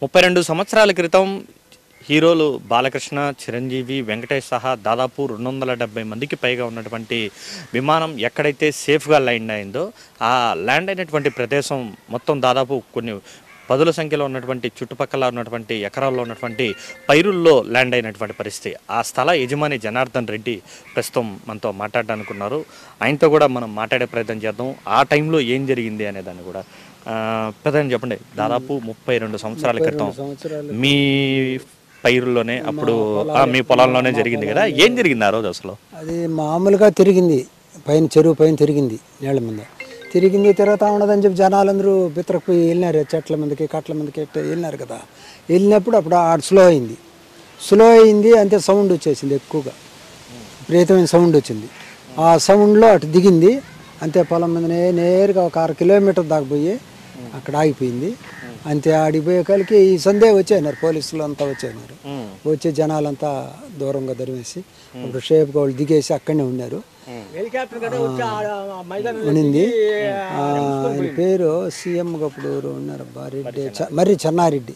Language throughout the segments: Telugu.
32 సంవత్సరాల క్రితం హీరోలు బాలకృష్ణ, చిరంజీవి, వెంకటేష్ సహా దాదాపు 270 మందికి పైగా ఉన్నటువంటి విమానం ఎక్కడైతే సేఫ్గా ల్యాండ్ అయిందో ఆ ల్యాండ్ అయినటువంటి ప్రదేశం మొత్తం దాదాపు కొన్ని పదుల సంఖ్యలో ఉన్నటువంటి చుట్టుపక్కల ఉన్నటువంటి ఎకరాల్లో ఉన్నటువంటి పైరుల్లో ల్యాండ్ అయినటువంటి పరిస్థితి. ఆ స్థల యజమాని జనార్దన్ రెడ్డి ప్రస్తుతం మనతో మాట్లాడడానికి ఉన్నారు. ఆయనతో కూడా మనం మాట్లాడే ప్రయత్నం చేద్దాం. ఆ టైంలో ఏం జరిగింది అనే దాన్ని కూడా ప్రధాని చెప్పండి. దాదాపు 32 సంవత్సరాల క్రితం మీ పైరుల్లోనే అప్పుడు మీ పొలంలోనే జరిగింది కదా, ఏం జరిగింది ఆ రోజు అసలు? అది మామూలుగా తిరిగింది, పైన చెరువు పైన తిరిగింది, నీళ్ళ మీద తిరిగింది. తిరుగుతూ ఉండదని చెప్పి జనాలందరూ బిత్తరపోయి వెళ్ళినారు, చెట్ల మీదకి కట్ల మీదకి వెళ్ళినారు కదా. వెళ్ళినప్పుడు అప్పుడు ఆడ స్లో అయింది, అంతే సౌండ్ వచ్చేసింది, ఎక్కువగా విపరీతమైన సౌండ్ వచ్చింది. ఆ సౌండ్లో అటు దిగింది, అంతే పొలం మీదనే నేరుగా ఒక 1/2 కిలోమీటర్ దాకా పోయి అక్కడ ఆగిపోయింది. అంతే ఆడిపోయే కలికి ఈ సందే వచ్చేసినారు, పోలీసులు అంతా వచ్చేసినారు. వచ్చే జనాలంతా దూరంగా దరివేసి అప్పుడు షేప్గా వాళ్ళు దిగేసి అక్కడనే ఉన్నారు. ఉండింది. ఆయన పేరు సీఎంగా అప్పుడు ఉన్నారు రెడ్డి, మర్రి చెన్నారెడ్డి.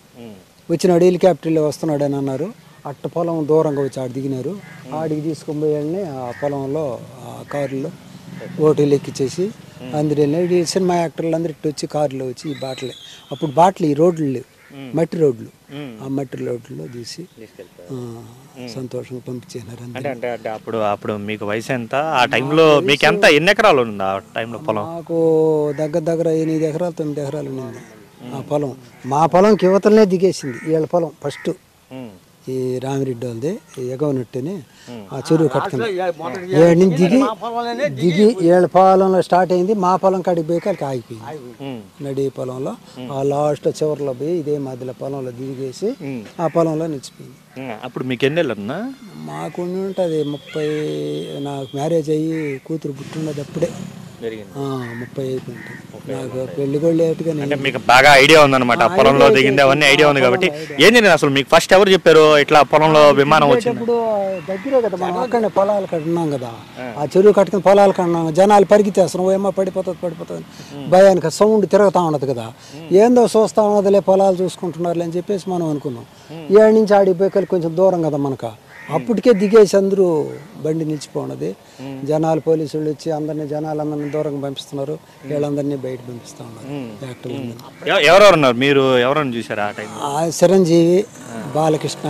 వచ్చినాడు, హెలికాప్టర్లో వస్తున్నాడు అని అన్నారు. అట్ట పొలం దూరంగా వచ్చి ఆడ దిగినారు. ఆడికి తీసుకొని పోయాలని ఆ పొలంలో ఆ కారులో ఓటీలు ఎక్కిచ్చేసి అందరూ వెళ్ళినారు. ఈ సినిమా యాక్టర్లు అందరూ ఇటు వచ్చి కారులో వచ్చి ఈ బాటలే, అప్పుడు బాటలు ఈ రోడ్లు లేవు, మట్టి రోడ్లు, ఆ మట్టి రోడ్లలో తీసి సంతోషంగా పంపించేసినారు. అంటే అప్పుడు మీకు వయసు ఎంత? ఆ టైంలో మీకు ఎంత, ఎన్ని ఎకరాలు ఉంది ఆ టైంలో పొలం? మాకు దగ్గర 8 ఎకరాలు 9 ఎకరాలు ఉన్నింది ఆ పొలం. మా పొలంకి యువతలనే దిగేసింది వీళ్ళ పొలం ఫస్ట్. ఈ రామిరెడ్డి వాళ్ళది ఎగవనట్టుని ఆ చెరువు కట్టుకుని ఏడు నుంచి దిగి ఏళ్ళ పొలంలో స్టార్ట్ అయింది. మా పొలం కాడికి పోయి కాడికి ఆగిపోయింది. నడి పొలంలో ఆ లాస్ట్ చివరిలో పోయి ఇదే మధ్యలో పొలంలో దిగేసి ఆ పొలంలో నిలిచిపోయింది. అప్పుడు మీకు ఎన్ని ఏళ్ళన్నా? మాకు ఉంటుంది 30. నాకు మ్యారేజ్ అయ్యి కూతురు పుట్టినది అప్పుడే 30 అయిపోయింది. నాకు పెళ్లి కూడా లేటుగా. అంటే మీకు బాగా ఐడియా ఉందన్నమాట, పొలంలో దిగింది అవన్నీ ఐడియా ఉంది కాబట్టి. ఏం జరిగింది అసలు మీకు? ఫస్ట్ ఎవరు చెప్పారు ఇట్లా పొలంలో విమానం వచ్చింది? ఇప్పుడు దగ్గరే కదా, మనం అక్కడనే పొలాలు కట్టున్నాం కదా, ఆ చెరువు కట్టుకుని పొలాలు కట్టున్నాం. జనాలు పరిగెత్తేస్తున్నాం, ఏమో పడిపోతుంది భయానికి. సౌండ్ తిరుగుతూ ఉండదు కదా, ఏందో చూస్తూ ఉన్నదిలే, పొలాలు చూసుకుంటున్నారులే అని చెప్పేసి మనం అనుకున్నాం. ఏడు నుంచి ఆడిపోయి కొంచెం దూరం కదా మనకు. అప్పటికే దిగేసి అందరూ బండి నిలిచిపోన్నది. జనాలు పోలీసులు వచ్చి జనాలందరినీ దూరంగా పంపిస్తున్నారు, వీళ్ళందరినీ బయట పంపిస్తూ ఉన్నారు. ఎవరెవరు ఉన్నారు? మీరు ఎవరైనా చూసారా ఆ టైం? చిరంజీవి, బాలకృష్ణ,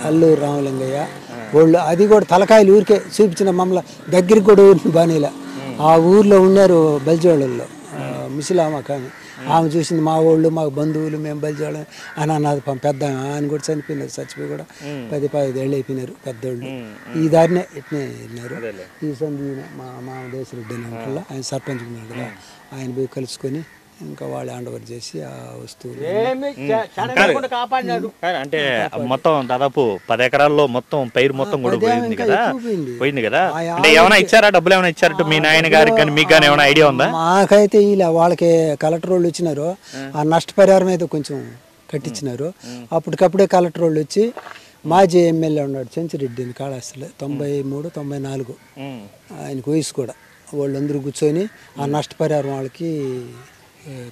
అల్లూరు రామలింగయ్య వాళ్ళు. అది కూడా తలకాయలు ఊరికే చూపించిన మమ్మల్ని దగ్గరికి కూడా బాణీల. ఆ ఊర్లో ఉన్నారు బల్జోళ్ళల్లో ముసలామ కానీ, ఆమె చూసింది మా వాళ్ళు, మాకు బంధువులు, మేము బలిజోళ్ళం అని అన్నది. పెద్ద ఆయన కూడా చనిపోయినారు, చచ్చిపోయి కూడా 10-15 ఏళ్ళు అయిపోయినారు పెద్దోళ్ళు. ఈ దారినే ఇట్నే వెళ్ళినారు. ఈ సంధి మా దేశరెడ్డి అని అంటారు, ఆయన సర్పంచ్ ఉన్నాడు కదా, ఆయన పోయి కలుసుకొని ఇంకా వాళ్ళు హ్యాండ్ ఓవర్ చేసి ఆ వస్తువులు. అంటే మొత్తం దాదాపు 10 ఎకరాల్లో మొత్తం పైరు మొత్తం కూడా పోయింది కదా. అంటే ఏమైనా ఇచ్చారా, డబ్బులు ఏమైనా ఇచ్చారా మీ నాయన గారికి కానీ మీకు కానీ? ఏమైనా ఐడియా ఉందా? మాకైతే ఇలా వాళ్ళకి కలెక్టర్ వాళ్ళు వచ్చినారు, ఆ నష్టపరిహారం అయితే కొంచెం కట్టించినారు. అప్పటికప్పుడే కలెక్టర్ వాళ్ళు వచ్చి, మాజీ ఎమ్మెల్యే ఉన్నాడు చెంచిరెడ్డి అని కాళహస్తిలో, 93-94 ఆయనకు వయసు కూడా. వాళ్ళందరూ కూర్చొని ఆ నష్టపరిహారం వాళ్ళకి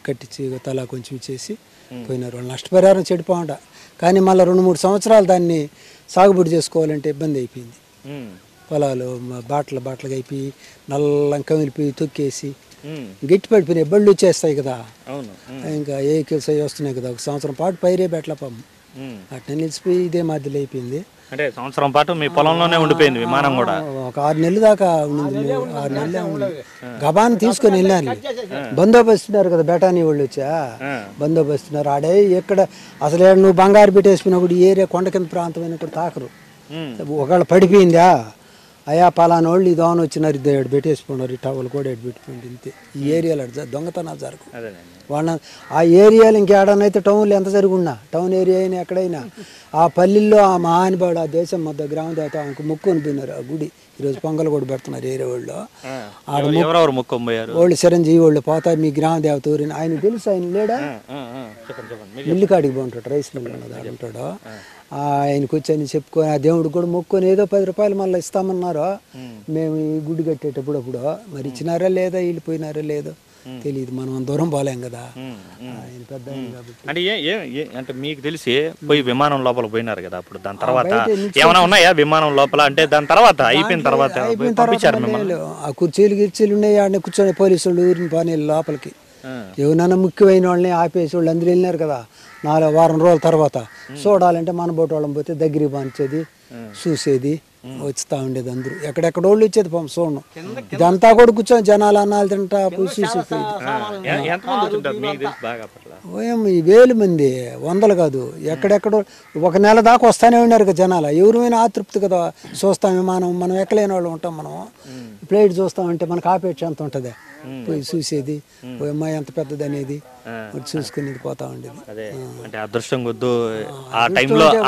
కట్టించి తలా కొంచెం ఇచ్చేసి పోయినారు. వాళ్ళు నష్టపరిహారం చెడిపోంట, కానీ మళ్ళీ 2-3 సంవత్సరాలు దాన్ని సాగుబడి చేసుకోవాలంటే ఇబ్బంది అయిపోయింది. పొలాలు బాటలుగా అయిపోయి నల్లం కమిలిపోయి తొక్కేసి గట్టి పడిపోయినాయి, బళ్ళు వచ్చేస్తాయి కదా, ఇంకా వెహికల్స్ అవి వస్తున్నాయి కదా. 1 సంవత్సరం పాటు పైరే బెట్ల పాము అట్లా నిలిచిపోయి ఇదే మధ్యలో అయిపోయింది. అంటే సంవత్సరం పాటు మీ పొలంలోనే ఉండిపోయింది విమానం కూడా. ఒక 6 నెలలు దాకా ఉండింది, 6 నెలలే ఉంది. గబాన్ని తీసుకొని వెళ్ళాను. బందోబస్తున్నారు కదా బెటానీ వాళ్ళు వచ్చా, బందోబస్తున్నారు ఆడే. ఎక్కడ అసలు నువ్వు బంగారు పెట్టేసుకున్నప్పుడు ఏరియా కొండ కింద ప్రాంతమైన కూడా తాకరు. ఒకవేళ పడిపోయిందా, అయా పలానా వాళ్ళు ఈ దోన వచ్చినారు, ఇద్దరు పెట్టేసుకున్నారు, ఈ టవల్ కూడా ఎడు పెట్టుకోండి, ఇంతే. ఈ ఏరియాలో దొంగతనాలు జరుగు వాళ్ళ ఆ ఏరియాలో ఇంకేడనైతే టౌన్లో ఎంత జరుగున్నా, టౌన్ ఏరియా అయినా ఎక్కడైనా ఆ పల్లెల్లో ఆ మహానుభావుడు ఆ దేశం మొత్తం గ్రామ దేవత ఆయనకు మొక్కుని పోయినారు. ఆ గుడి ఈరోజు పొంగల్ కూడా పెడుతున్నారు ఏరియా వాళ్ళు. వాళ్ళు చిరంజీవి వాళ్ళు పోతా మీ గ్రామ దేవత ఊరిని ఆయన తెలుసు. ఆయన లేడా మిల్లు కాడికి బాగుంటాడు, రైస్ మిల్లు ఉంటాడు. ఆయనకు వచ్చి అని చెప్పుకొని ఆ దేవుడికి కూడా మొక్కుని ఏదో 10 రూపాయలు మళ్ళీ ఇస్తామన్నారు. మేము ఈ గుడి కట్టేటప్పుడు మరి ఇచ్చినారా లేదా, వీళ్ళు పోయినారా లేదో తెలియదు, మనం దూరం పోలేం కదా, ఆయన పెద్ద ఆయన కాబట్టి. అంటే అంటే మీకు తెలిసి పోయి విమానం లోపల పోయినారు కదా, అప్పుడు దాని తర్వాత ఏమైనా ఉన్నాయా విమానం లోపల? అంటే దాని తర్వాత అయిపోయిన తర్వాత పంపించారు మిమ్మల్ని? ఆ కుర్చీలు గిర్చీలు ఉన్నాయి, ఆడనే కూర్చొని పోలీసు వాళ్ళు ఊరిని పోనీ లోపలికి. ఎవరైనా ముఖ్యమైన వాళ్ళని ఆపేసి వాళ్ళు అందరూ వెళ్ళినారు కదా, 4 వారం రోజుల తర్వాత చూడాలంటే మన బోటు వాళ్ళని పోతే దగ్గరికి పంచేది, చూసేది, వచ్చుతా ఉండేది. అందరూ ఎక్కడెక్కడ వాళ్ళు వచ్చేది పాపం చూడడం. ఇదంతా కూడా కూర్చొని జనాలు అన్నాలు తింటా చూసి ఈ 1000 మంది, 100 కాదు, ఎక్కడెక్కడో 1 నెల దాకా వస్తానే ఉన్నారు కదా జనాలు. ఎవరైనా ఆతృప్తి కదా, చూస్తాం విమానం, మనం ఎక్కలేని వాళ్ళు ఉంటాం, మనం ప్లేట్ చూస్తామంటే మనకు ఆపేక్ష ఎంత ఉంటుంది, పోయి చూసేది, పోయి అమ్మాయి ఎంత పెద్దది అనేది చూసుకునేది, పోతా ఉండేది. అంటే అదృష్టం కొద్దు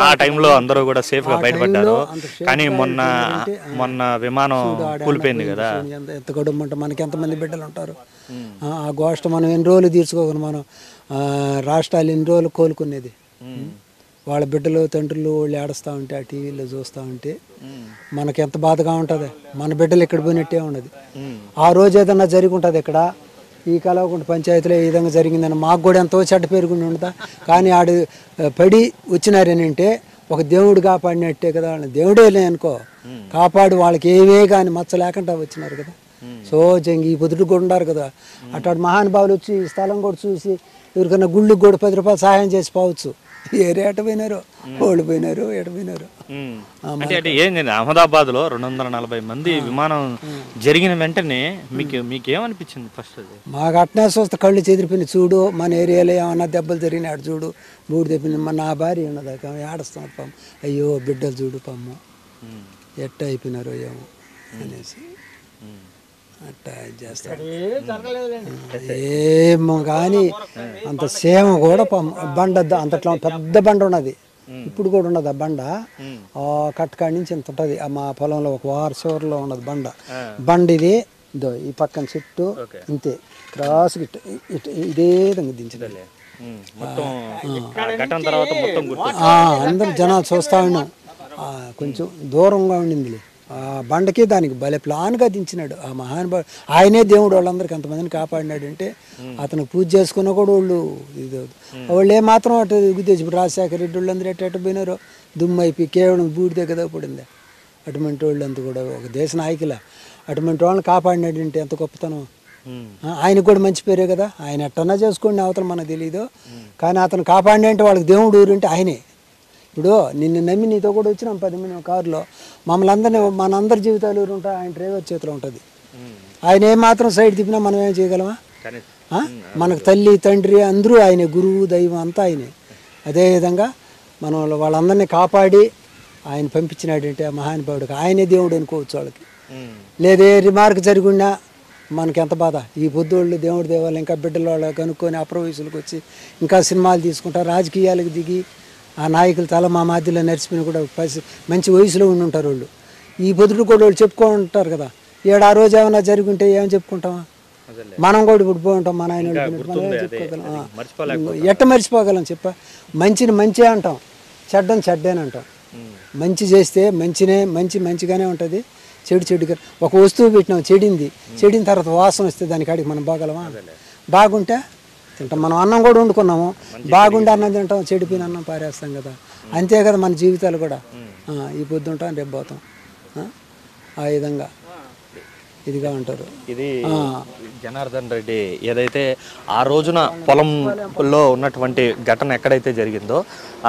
ఆ టైంలో అందరూ కూడా సేఫ్ గా బయటపడ్డారు. కానీ మొన్న విమానం కూలిపోయింది కదా, ఎంత గొడవమంటే మనకి ఎంతమంది బిడ్డలు ఉంటారు. ఆ గోష్ట మనం ఎన్ని రోజులు తీర్చుకోకుండా మనం రాష్ట్రాలు ఎన్ని రోజులు కోలుకునేది. వాళ్ళ బిడ్డలు తండ్రులు వాళ్ళు ఏడుస్తూ ఉంటే, ఆ టీవీలో చూస్తూ ఉంటే మనకి ఎంత బాధగా ఉంటుంది. మన బిడ్డలు ఇక్కడ పోయినట్టే ఉండదు. ఆ రోజు ఏదన్నా జరిగి ఉంటుంది ఇక్కడ, ఈ కలవకుంట పంచాయతీలో ఈ విధంగా జరిగిందని మాకు కూడా ఎంతో చెడ్డ పేరుగుండి ఉంటుందా. కానీ ఆడు పడి వచ్చినారనంటే ఒక దేవుడు కాపాడినట్టే కదా, వాళ్ళని దేవుడే అనుకో కాపాడు, వాళ్ళకి ఏవే కానీ మచ్చ లేకుండా వచ్చినారు కదా. సో జంగి ఈ పొద్దుడు కూడా ఉన్నారు కదా, అట్లాంటి మహానుభావులు వచ్చి ఈ స్థలం కూడా చూసి ఎవరికైనా గుళ్ళకి కూడా 10 రూపాయలు సహాయం చేసి పోవచ్చు. ఏరే ఎట పోయినారు, వాళ్ళు పోయినారు, ఎట పోయినారు. అంటే ఏంది అహ్మదాబాద్ లో 240 మంది విమానం జరిగిన వెంటనే మీకు ఏమనిపించింది ఫస్ట్? మాకు అట్నే చూస్తే కళ్ళు చెదిరిపోయినాయి. చూడు మన ఏరియాలో ఏమన్నా దెబ్బలు జరిగినాడు, చూడు బూడి దెబ్బని, మన నా భార్య ఉన్నదాకా ఏడుస్తాం పాము, అయ్యో బిడ్డలు చూడు పాము ఎట్ట అయిపోయినారో ఏమో అనేసి అట్టా చేస్తారు. ఏమో కానీ అంత సేమ కూడా బండ అంతట్లో పెద్ద బండ ఉన్నది, ఇప్పుడు కూడా ఉన్నది ఆ బండ. కట్టకాడి నుంచి ఇంత ఉంటుంది, మా పొలంలో ఒక వార చివరిలో ఉన్నది బండ ఇది. ఇదో ఈ పక్కన చెట్టు ఇంతే క్రాస్ ఇదే విధంగా దించలే. అందరు జనాలు చూస్తా ఉన్నాం, కొంచెం దూరంగా ఉండింది. ఆ బండకి దానికి భలే ప్లాన్గా దించినాడు ఆ మహానుభావుడు. ఆయనే దేవుడు వాళ్ళందరికీ ఎంతమందిని కాపాడినాడు అంటే, అతను పూజ చేసుకున్న కూడా వాళ్ళు ఇది వాళ్ళు ఏమాత్రం అటు గుద్దేసి రాజశేఖర రెడ్డి వాళ్ళందరూ ఎట్ట పోయినారో దుమ్ము అయిపోయి కేవలం బూడిదే కదా పడింది. అటువంటి వాళ్ళంతా కూడా ఒక దేశ నాయకుల, అటువంటి వాళ్ళని కాపాడినాడు అంటే ఎంత గొప్పతనం. ఆయనకు కూడా మంచి పేరే కదా, ఆయన ఎట్టన్నా చేసుకోండి అవతల మనకు తెలియదు, కానీ అతను కాపాడిన అంటే వాళ్ళకి దేవుడు ఊరంటే ఆయనే. ఇప్పుడు నిన్ను నమ్మి నీతో కూడా వచ్చినాం 10 మంది కారులో, మమ్మల్ని అందరినీ మనందరి జీవితాలు ఊరు ఉంటాయి, ఆయన డ్రైవర్ చేతిలో ఉంటుంది. ఆయన ఏమాత్రం సైడ్ తిప్పినా మనం ఏం చేయగలమా? మనకు తల్లి తండ్రి అందరూ ఆయనే, గురువు దైవం అంతా ఆయనే. అదేవిధంగా మనం వాళ్ళందరినీ కాపాడి ఆయన పంపించినాడంటే ఆ మహానుభావుడికి ఆయనే దేవుడు అనుకోవచ్చు. వాళ్ళకి లేదే రిమార్క్ జరిగినా మనకి ఎంత బాధ. ఈ పొద్దుళ్ళు దేవుడి దేవాళ్ళు ఇంకా బిడ్డల వాళ్ళు కనుక్కొని అప్రవయసులకు వచ్చి ఇంకా సినిమాలు తీసుకుంటారు, రాజకీయాలకు దిగి ఆ నాయకులు తల మా మధ్యలో నడిచిపోయిన కూడా మంచి వయసులో ఉండి ఉంటారు వాళ్ళు. ఈ పొద్దుడు కూడా వాళ్ళు చెప్పుకొని ఉంటారు కదా, ఆ రోజు ఏమైనా జరిగి ఉంటే ఏమైనా చెప్పుకుంటామా? మనం కూడా ఇప్పుడు పోయి ఉంటాం, మన ఆయన చెప్పుకోగలం. ఎట్ట మర్చిపోగలం చెప్ప? మంచిని మంచి అంటాం, చెడ్డని చెడ్డని అంటాం. మంచి చేస్తే మంచిగానే ఉంటుంది, చెడుగా. ఒక వస్తువు పెట్టినాం చెడిన తర్వాత వాసన వస్తే దాని కాడికి మనం బాగలమా? బాగుంటే తింటాం. మనం అన్నం కూడా వండుకున్నాము, బాగుండి అన్నం తింటాం, చెడిపోయిన అన్నం పారేస్తాం కదా. అంతే కదా మన జీవితాలు కూడా. ఈ పొద్దు ఉంటాం రేపు పోతాం, ఆ విధంగా ఇదిగా ఉంటారు. ఇది జనార్దన్ రెడ్డి ఏదైతే ఆ రోజున పొలంలో ఉన్నటువంటి ఘటన ఎక్కడైతే జరిగిందో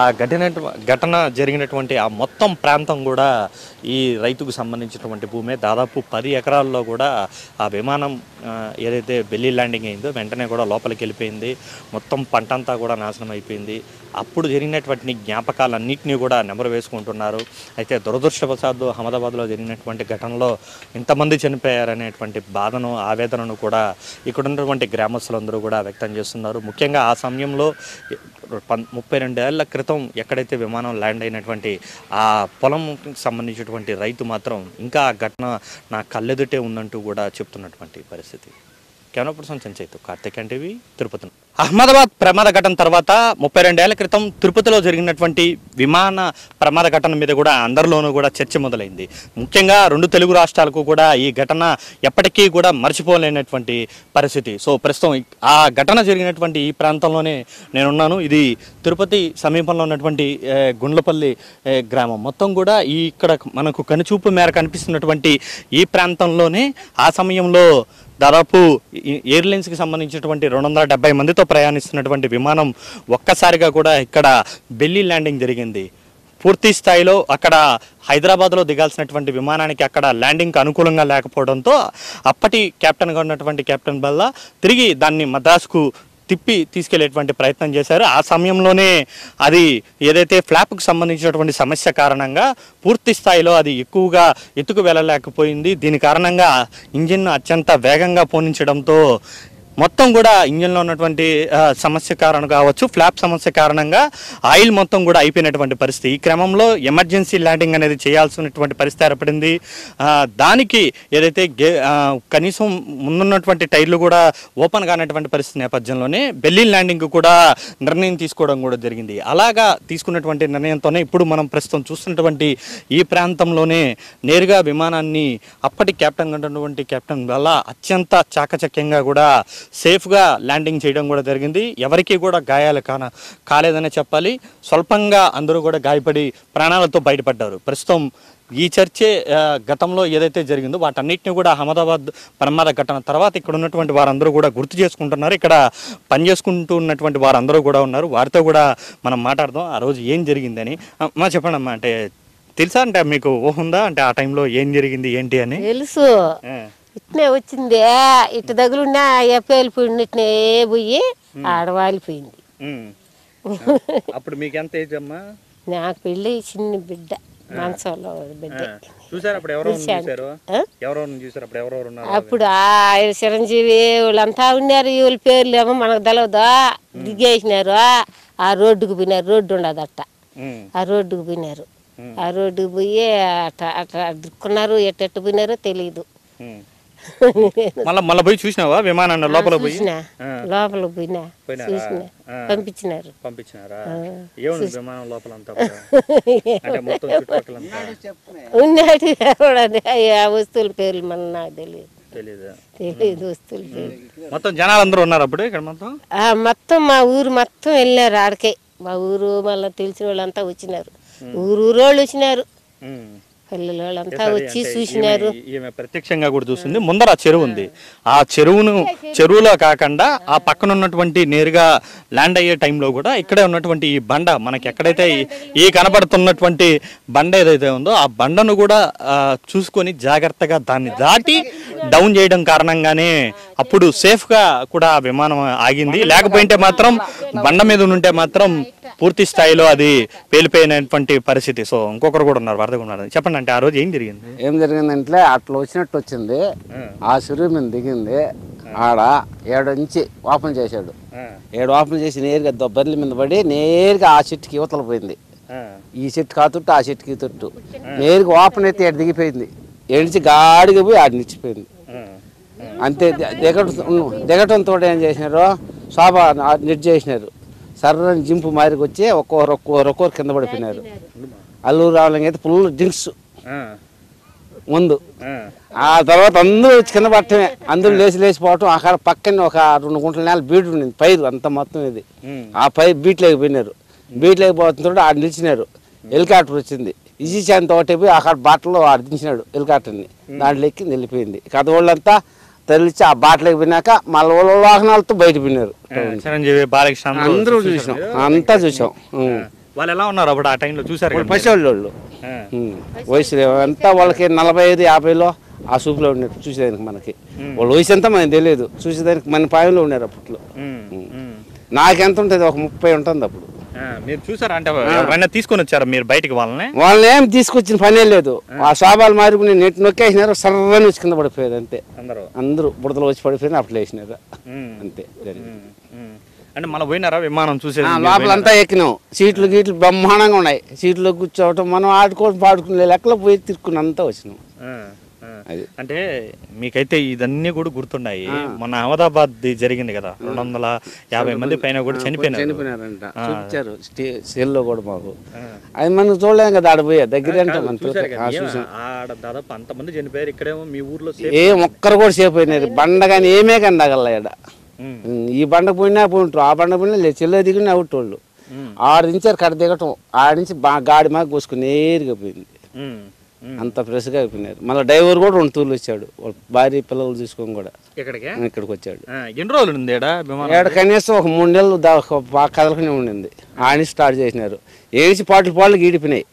ఆ ఘటన జరిగినటువంటి ఆ మొత్తం ప్రాంతం కూడా ఈ రైతుకు సంబంధించినటువంటి భూమే. దాదాపు 10 ఎకరాల్లో కూడా ఆ విమానం ఏదైతే బెల్లీ ల్యాండింగ్ అయిందో వెంటనే కూడా లోపలికి వెళ్ళిపోయింది. మొత్తం పంట అంతా కూడా నాశనం అయిపోయింది. అప్పుడు జరిగినటువంటి జ్ఞాపకాలన్నింటినీ కూడా నెమరు వేసుకుంటున్నారు. అయితే దురదృష్టవశాత్తు అహ్మదాబాద్లో జరిగినటువంటి ఘటనలో ఇంతమంది చనిపోయారనేటువంటి బాధను ఆవేదనను కూడా ఇక్కడ ఉన్నటువంటి గ్రామస్తులందరూ కూడా వ్యక్తం చేస్తున్నారు. ముఖ్యంగా ఆ సమయంలో 32 ఏళ్ల క్రితం ఎక్కడైతే విమానం ల్యాండ్ అయినటువంటి ఆ పొలంకి సంబంధించినటువంటి రైతు మాత్రం ఇంకా ఆ ఘటన నా కళ్ళెదుటే ఉందంటూ కూడా చెప్తున్నటువంటి పరిస్థితి. కెమెరా పర్సన్ చెంచైతు కార్తిక్ టీవీ తిరుపతి. అహ్మదాబాద్ ప్రమాద ఘటన తర్వాత 32 ఏళ్ల క్రితం తిరుపతిలో జరిగినటువంటి విమాన ప్రమాద ఘటన మీద కూడా అందరిలోనూ కూడా చర్చ మొదలైంది. ముఖ్యంగా 2 తెలుగు రాష్ట్రాలకు కూడా ఈ ఘటన ఎప్పటికీ కూడా మర్చిపోలేనటువంటి పరిస్థితి. సో ప్రస్తుతం ఆ ఘటన జరిగినటువంటి ఈ ప్రాంతంలోనే నేనున్నాను. ఇది తిరుపతి సమీపంలో ఉన్నటువంటి గుండ్లపల్లి గ్రామం. మొత్తం కూడా ఇక్కడ మనకు కనుచూపు మేర కనిపిస్తున్నటువంటి ఈ ప్రాంతంలోనే ఆ సమయంలో దాదాపు ఎయిర్లైన్స్కి సంబంధించినటువంటి 270 మందితో ప్రయాణిస్తున్నటువంటి విమానం ఒక్కసారిగా కూడా ఇక్కడ బెల్లీ ల్యాండింగ్ జరిగింది. పూర్తి స్థాయిలో అక్కడ హైదరాబాద్లో దిగాల్సినటువంటి విమానానికి అక్కడ ల్యాండింగ్కి అనుకూలంగా లేకపోవడంతో అప్పటి కెప్టెన్గా ఉన్నటువంటి కెప్టెన్ బల్లా తిరిగి దాన్ని మద్రాసుకు తిప్పి తీసుకెళ్లేటువంటి ప్రయత్నం చేశారు. ఆ సమయంలోనే అది ఏదైతే ఫ్లాప్కు సంబంధించినటువంటి సమస్య కారణంగా పూర్తి స్థాయిలో అది ఎక్కువగా ఎత్తుకు వెళ్ళలేకపోయింది. దీని కారణంగా ఇంజిన్ అత్యంత వేగంగా పోనించడంతో మొత్తం కూడా ఇంజిన్లో ఉన్నటువంటి సమస్య కారణం కావచ్చు, ఫ్లాప్ సమస్య కారణంగా ఆయిల్ మొత్తం కూడా అయిపోయినటువంటి పరిస్థితి. ఈ క్రమంలో ఎమర్జెన్సీ ల్యాండింగ్ అనేది చేయాల్సినటువంటి పరిస్థితి ఏర్పడింది. దానికి ఏదైతే కనీసం ముందున్నటువంటి టైర్లు కూడా ఓపెన్ కానటువంటి పరిస్థితి నేపథ్యంలోనే బెల్లీ ల్యాండింగ్ కూడా నిర్ణయం తీసుకోవడం కూడా జరిగింది. అలాగా తీసుకున్నటువంటి నిర్ణయంతోనే ఇప్పుడు మనం ప్రస్తుతం చూస్తున్నటువంటి ఈ ప్రాంతంలోనే నేరుగా విమానాన్ని అప్పటి కెప్టెన్ ఉన్నటువంటి కెప్టెన్ వల్ల అత్యంత చాకచక్యంగా కూడా సేఫ్గా ల్యాండింగ్ చేయడం కూడా జరిగింది. ఎవరికీ కూడా గాయాలు కాలేదనే చెప్పాలి. స్వల్పంగా అందరూ కూడా గాయపడి ప్రాణాలతో బయటపడ్డారు. ప్రస్తుతం ఈ చర్చే గతంలో ఏదైతే జరిగిందో వాటన్నిటిని కూడా అహ్మదాబాద్ ప్రమాద ఘటన తర్వాత ఇక్కడ ఉన్నటువంటి వారందరూ కూడా గుర్తు చేసుకుంటున్నారు. ఇక్కడ పనిచేసుకుంటూ ఉన్నటువంటి వారందరూ కూడా ఉన్నారు. వారితో కూడా మనం మాట్లాడదాం ఆ రోజు ఏం జరిగిందని. అమ్మా చెప్పండి అమ్మా, అంటే తెలుసా, అంటే మీకు ఊహ ఉందా, అంటే ఆ టైంలో ఏం జరిగింది ఏంటి అని? తెలుసు, ఇట్నే వచ్చింది. ఇటు దగ్గరున్నా ఎప్పేలిపోయింది, ఇట్నే పోయి ఆడవాలిపోయింది. అప్పుడు మీకు ఎంత ఏజ్ అమ్మా? నాకు పెళ్ళి చిన్న బిడ్డ, మనసంలో బిడ్డ. చూసారు అప్పుడు ఎవరెవరు చూసారు? అప్పుడు ఎవరెవరు ఉన్నారు? అప్పుడు ఆ చిరంజీవి వాళ్ళంతా ఉన్నారు. వీళ్ళ పేర్లు ఏమో మనకు తెలవదా, దిగేసినారు. ఆ రోడ్డుకు పోయినారు. రోడ్డు ఉండదట్ట, ఆ రోడ్డుకు పోయినారు. ఆ రోడ్డుకు పోయి అట్లా అట్లా దిక్కున్నారు. ఎట్టెట్టు పోయినారో తెలియదు. మళ్ళీ పోయి చూసినావా విమానాన్ని? లోపల పోయి లోపల పోయినా చూసిన, పంపించినారు. విమానం లోపల ఉన్నాడు ఆ వస్తువుల పేర్లు మన నాకు తెలియదు వస్తువుల పేర్లు. మొత్తం జనాలు అందరూ ఉన్నారు అప్పుడు ఇక్కడ? మొత్తం మా ఊరు మొత్తం వెళ్ళినారు ఆడకే. మా ఊరు మళ్ళీ తెలిసిన వాళ్ళంతా వచ్చినారు. ఊరోళ్ళు వచ్చినారు, పల్లెల వాళ్ళంతా వచ్చి చూసినారు. ఈమె ప్రత్యక్షంగా కూడా చూస్తుంది. ముందర ఆ చెరువు ఉంది. ఆ చెరువులో కాకుండా ఆ పక్కన ఉన్నటువంటి నేరుగా ల్యాండ్ అయ్యే టైంలో కూడా ఇక్కడే ఉన్నటువంటి ఈ బండ, మనకి ఎక్కడైతే ఈ కనబడుతున్నటువంటి బండ ఏదైతే ఉందో ఆ బండను కూడా చూసుకొని జాగ్రత్తగా దాన్ని దాటి డౌన్ చేయడం కారణంగానే అప్పుడు సేఫ్గా కూడా విమానం ఆగింది. లేకపోయింటే మాత్రం బండ మీద ఉంటే మాత్రం పూర్తి స్థాయిలో అది పేలిపోయినటువంటి పరిస్థితి. సో ఇంకొకరు కూడా ఉన్నారు, వరద ఉన్నారు. చెప్పండి, అంటే ఆ రోజు ఏం జరిగిందంటే అట్లా వచ్చినట్టు వచ్చింది. ఆ చెరువు మీద దిగింది. ఆడ 7 నుంచి ఓపెన్ చేశాడు. 7 ఓపెన్ చేసి నేరుగా బర్రెల మీద పడి నేరుగా ఆ చెట్టుకి యువతల పోయింది. ఈ చెట్టు కాతుట్టు ఆ చెట్టుకి తొట్టు నేరుగా ఓపెన్ అయితే ఆడ దిగిపోయింది. ఏడిచి గాడిగా పోయి ఆడ నిచ్చిపోయింది. అంతే. దిగటంతో ఏం చేసినారు, శోభ నెట్ చేసినారు. సర్రని జింపు మారికి వచ్చి ఒక్కొక్కరు కింద పడిపోయినారు. అల్లూరు రావడం అయితే ఫుల్ డ్రింక్స్ ముందు. ఆ తర్వాత అందరూ వచ్చి కింద పట్టమే, అందరూ లేచిపోవటం. అక్కడ పక్కన ఒక 2 గుంటల నేల బీటు ఉండింది, పైరు అంత మొత్తం ఇది. ఆ పైరు బీట్లోకి పోయినారు. బీట్లోకి పోతుంటే ఆడ నిలిచినారు. హెలికాప్టర్ వచ్చింది. ఇజీచాంత ఒకటి పోయి అక్కడ బాటలో ఆడ దించినాడు హెలికాప్టర్ని. దాంట్లో ఎక్కి వెళ్ళిపోయింది. కథ వాళ్ళంతా తరలిచ్చి ఆ బాటలోకి పోయినాక మళ్ళీ వాహనాలతో బయట పోయినారు. అందరూ చూసాం, అంతా చూసాం. వాళ్ళు ఎలా ఉన్నారు అప్పుడు ఆ టైంలో? చూసారు పసివాళ్ళు వయసు అంతా వాళ్ళకి 45-50లో ఆ సూపులో ఉన్నారు చూసేదానికి. మనకి వాళ్ళ వయసు అంతా మనకి తెలియదు, చూసేదానికి మన పాయంలో ఉన్నారు అప్పట్లో. నాకెంత ఉంటుంది, ఒక 30 ఉంటుంది అప్పుడు. మీరు చూసారా? అంటే ఎవరైనా తీసుకొని వచ్చారా మీరు బయటికి? వాళ్ళని ఏం తీసుకొచ్చిన పనే లేదు. ఆ శోభాలు మారుకుని నెట్ నొక్కేసినారు. సర్రని వచ్చి కింద పడిపోయేది అంతే. అందరూ బుడతలు వచ్చి పడిపోయినా అట్లా వేసినారు అంతే. అంటే మళ్ళీ పోయినారా విమానం చూసే? లోపలంతా ఎక్కినాం. సీట్లు గీట్లు బ్రహ్మాండంగా ఉన్నాయి. సీట్లో కూర్చోవటం, మనం ఆడుకోవడం పాడుకునే లెక్కలో పోయి తిరుక్కుని అంతా వచ్చినాం. అంటే మీకైతే ఇదన్నీ కూడా గుర్తున్నాయి. మన అహ్మదాబాద్ జరిగింది కదా, 250 మంది పైన కూడా చనిపోయినారంట. చూపించారు సెల్లో కూడా మాకు. అది మనం చూడలేం కదా, ఆడ పోయా దగ్గర అంటే దాదాపు అంతమంది చనిపోయారు. ఇక్కడేమో మీ ఊర్లో ఒక్కరు కూడా సేపు అయినారు. బండ కానీ ఏమే కానీ తగల ఈడ. ఈ బండ పోయినా పోయింటారు, ఆ బండ పోయినా లేదు, చెల్లె దిగిన అవుటోళ్ళు. ఆడు దించారు కడ దిగటం, ఆడి నుంచి గాడి మాకు కోసుకుని నేరుగా పోయింది. అంత ఫ్రెష్గా అయిపోయినారు. మళ్ళీ డ్రైవర్ కూడా 2 తూర్లు వచ్చాడు, వాళ్ళ భార్య పిల్లలు చూసుకొని కూడా ఇక్కడికి వచ్చాడు. ఎన్ని రోజులు ఉంది ఏడ కనీసం ఒక 3 నెలలు కదలకనే ఉండింది. ఆడి స్టార్ట్ చేసినారు. ఏసి పాటలు గీడిపోయినాయి.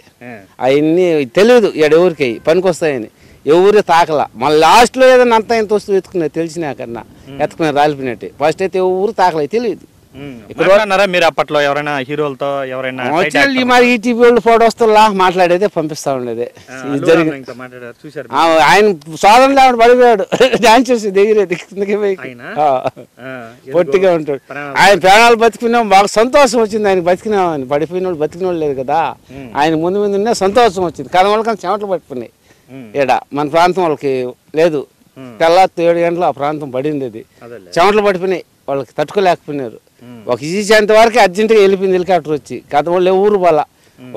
అవన్నీ తెలియదు ఎవరికి పనికి వస్తాయని, ఎవరు తాకల. మళ్ళీ లాస్ట్లో ఏదైనా అంతా ఇంత వస్తువు ఎత్తుకున్నారు, తెలిసినాకన్నా ఎత్తుకున్నారు రాలిపోయినట్టు. ఫస్ట్ అయితే ఎవరు తాకలే, తెలియదు. మీరు అప్పట్లో ఎవరైనా హీరోలతో ఎవరైనా ఈ టీవీ వాళ్ళు ఫోటో వస్తున్నా మాట్లాడేదే పంపిస్తా ఉండేది. ఆయన సోదరులు లేకుండా పడిపోయాడు, డాన్స్ చేసి దిగిరే పొట్టిగా ఉంటాడు. ఆయన ప్రాణాలు బతికినాం, బాగా సంతోషం వచ్చింది. ఆయన బతికినామని, పడిపోయిన వాళ్ళు బతికిన వాళ్ళు లేదు కదా, ఆయన ముందు సంతోషం వచ్చింది. కదమలకన్నా చెమటలు పట్టుకున్నాయి. ఈడ మన ప్రాంతం వాళ్ళకి లేదు, తెల్లారి 7 గంటలు ఆ ప్రాంతం పడింది. అది చెమటలు పడిపోయినాయి, వాళ్ళకి తట్టుకోలేకపోయినారు. ఒక ఈసేంత వరకు అర్జెంటుగా వెళ్ళిపోయింది హెలికాప్టర్ వచ్చి. కథ వాళ్ళు ఊరు వాళ్ళ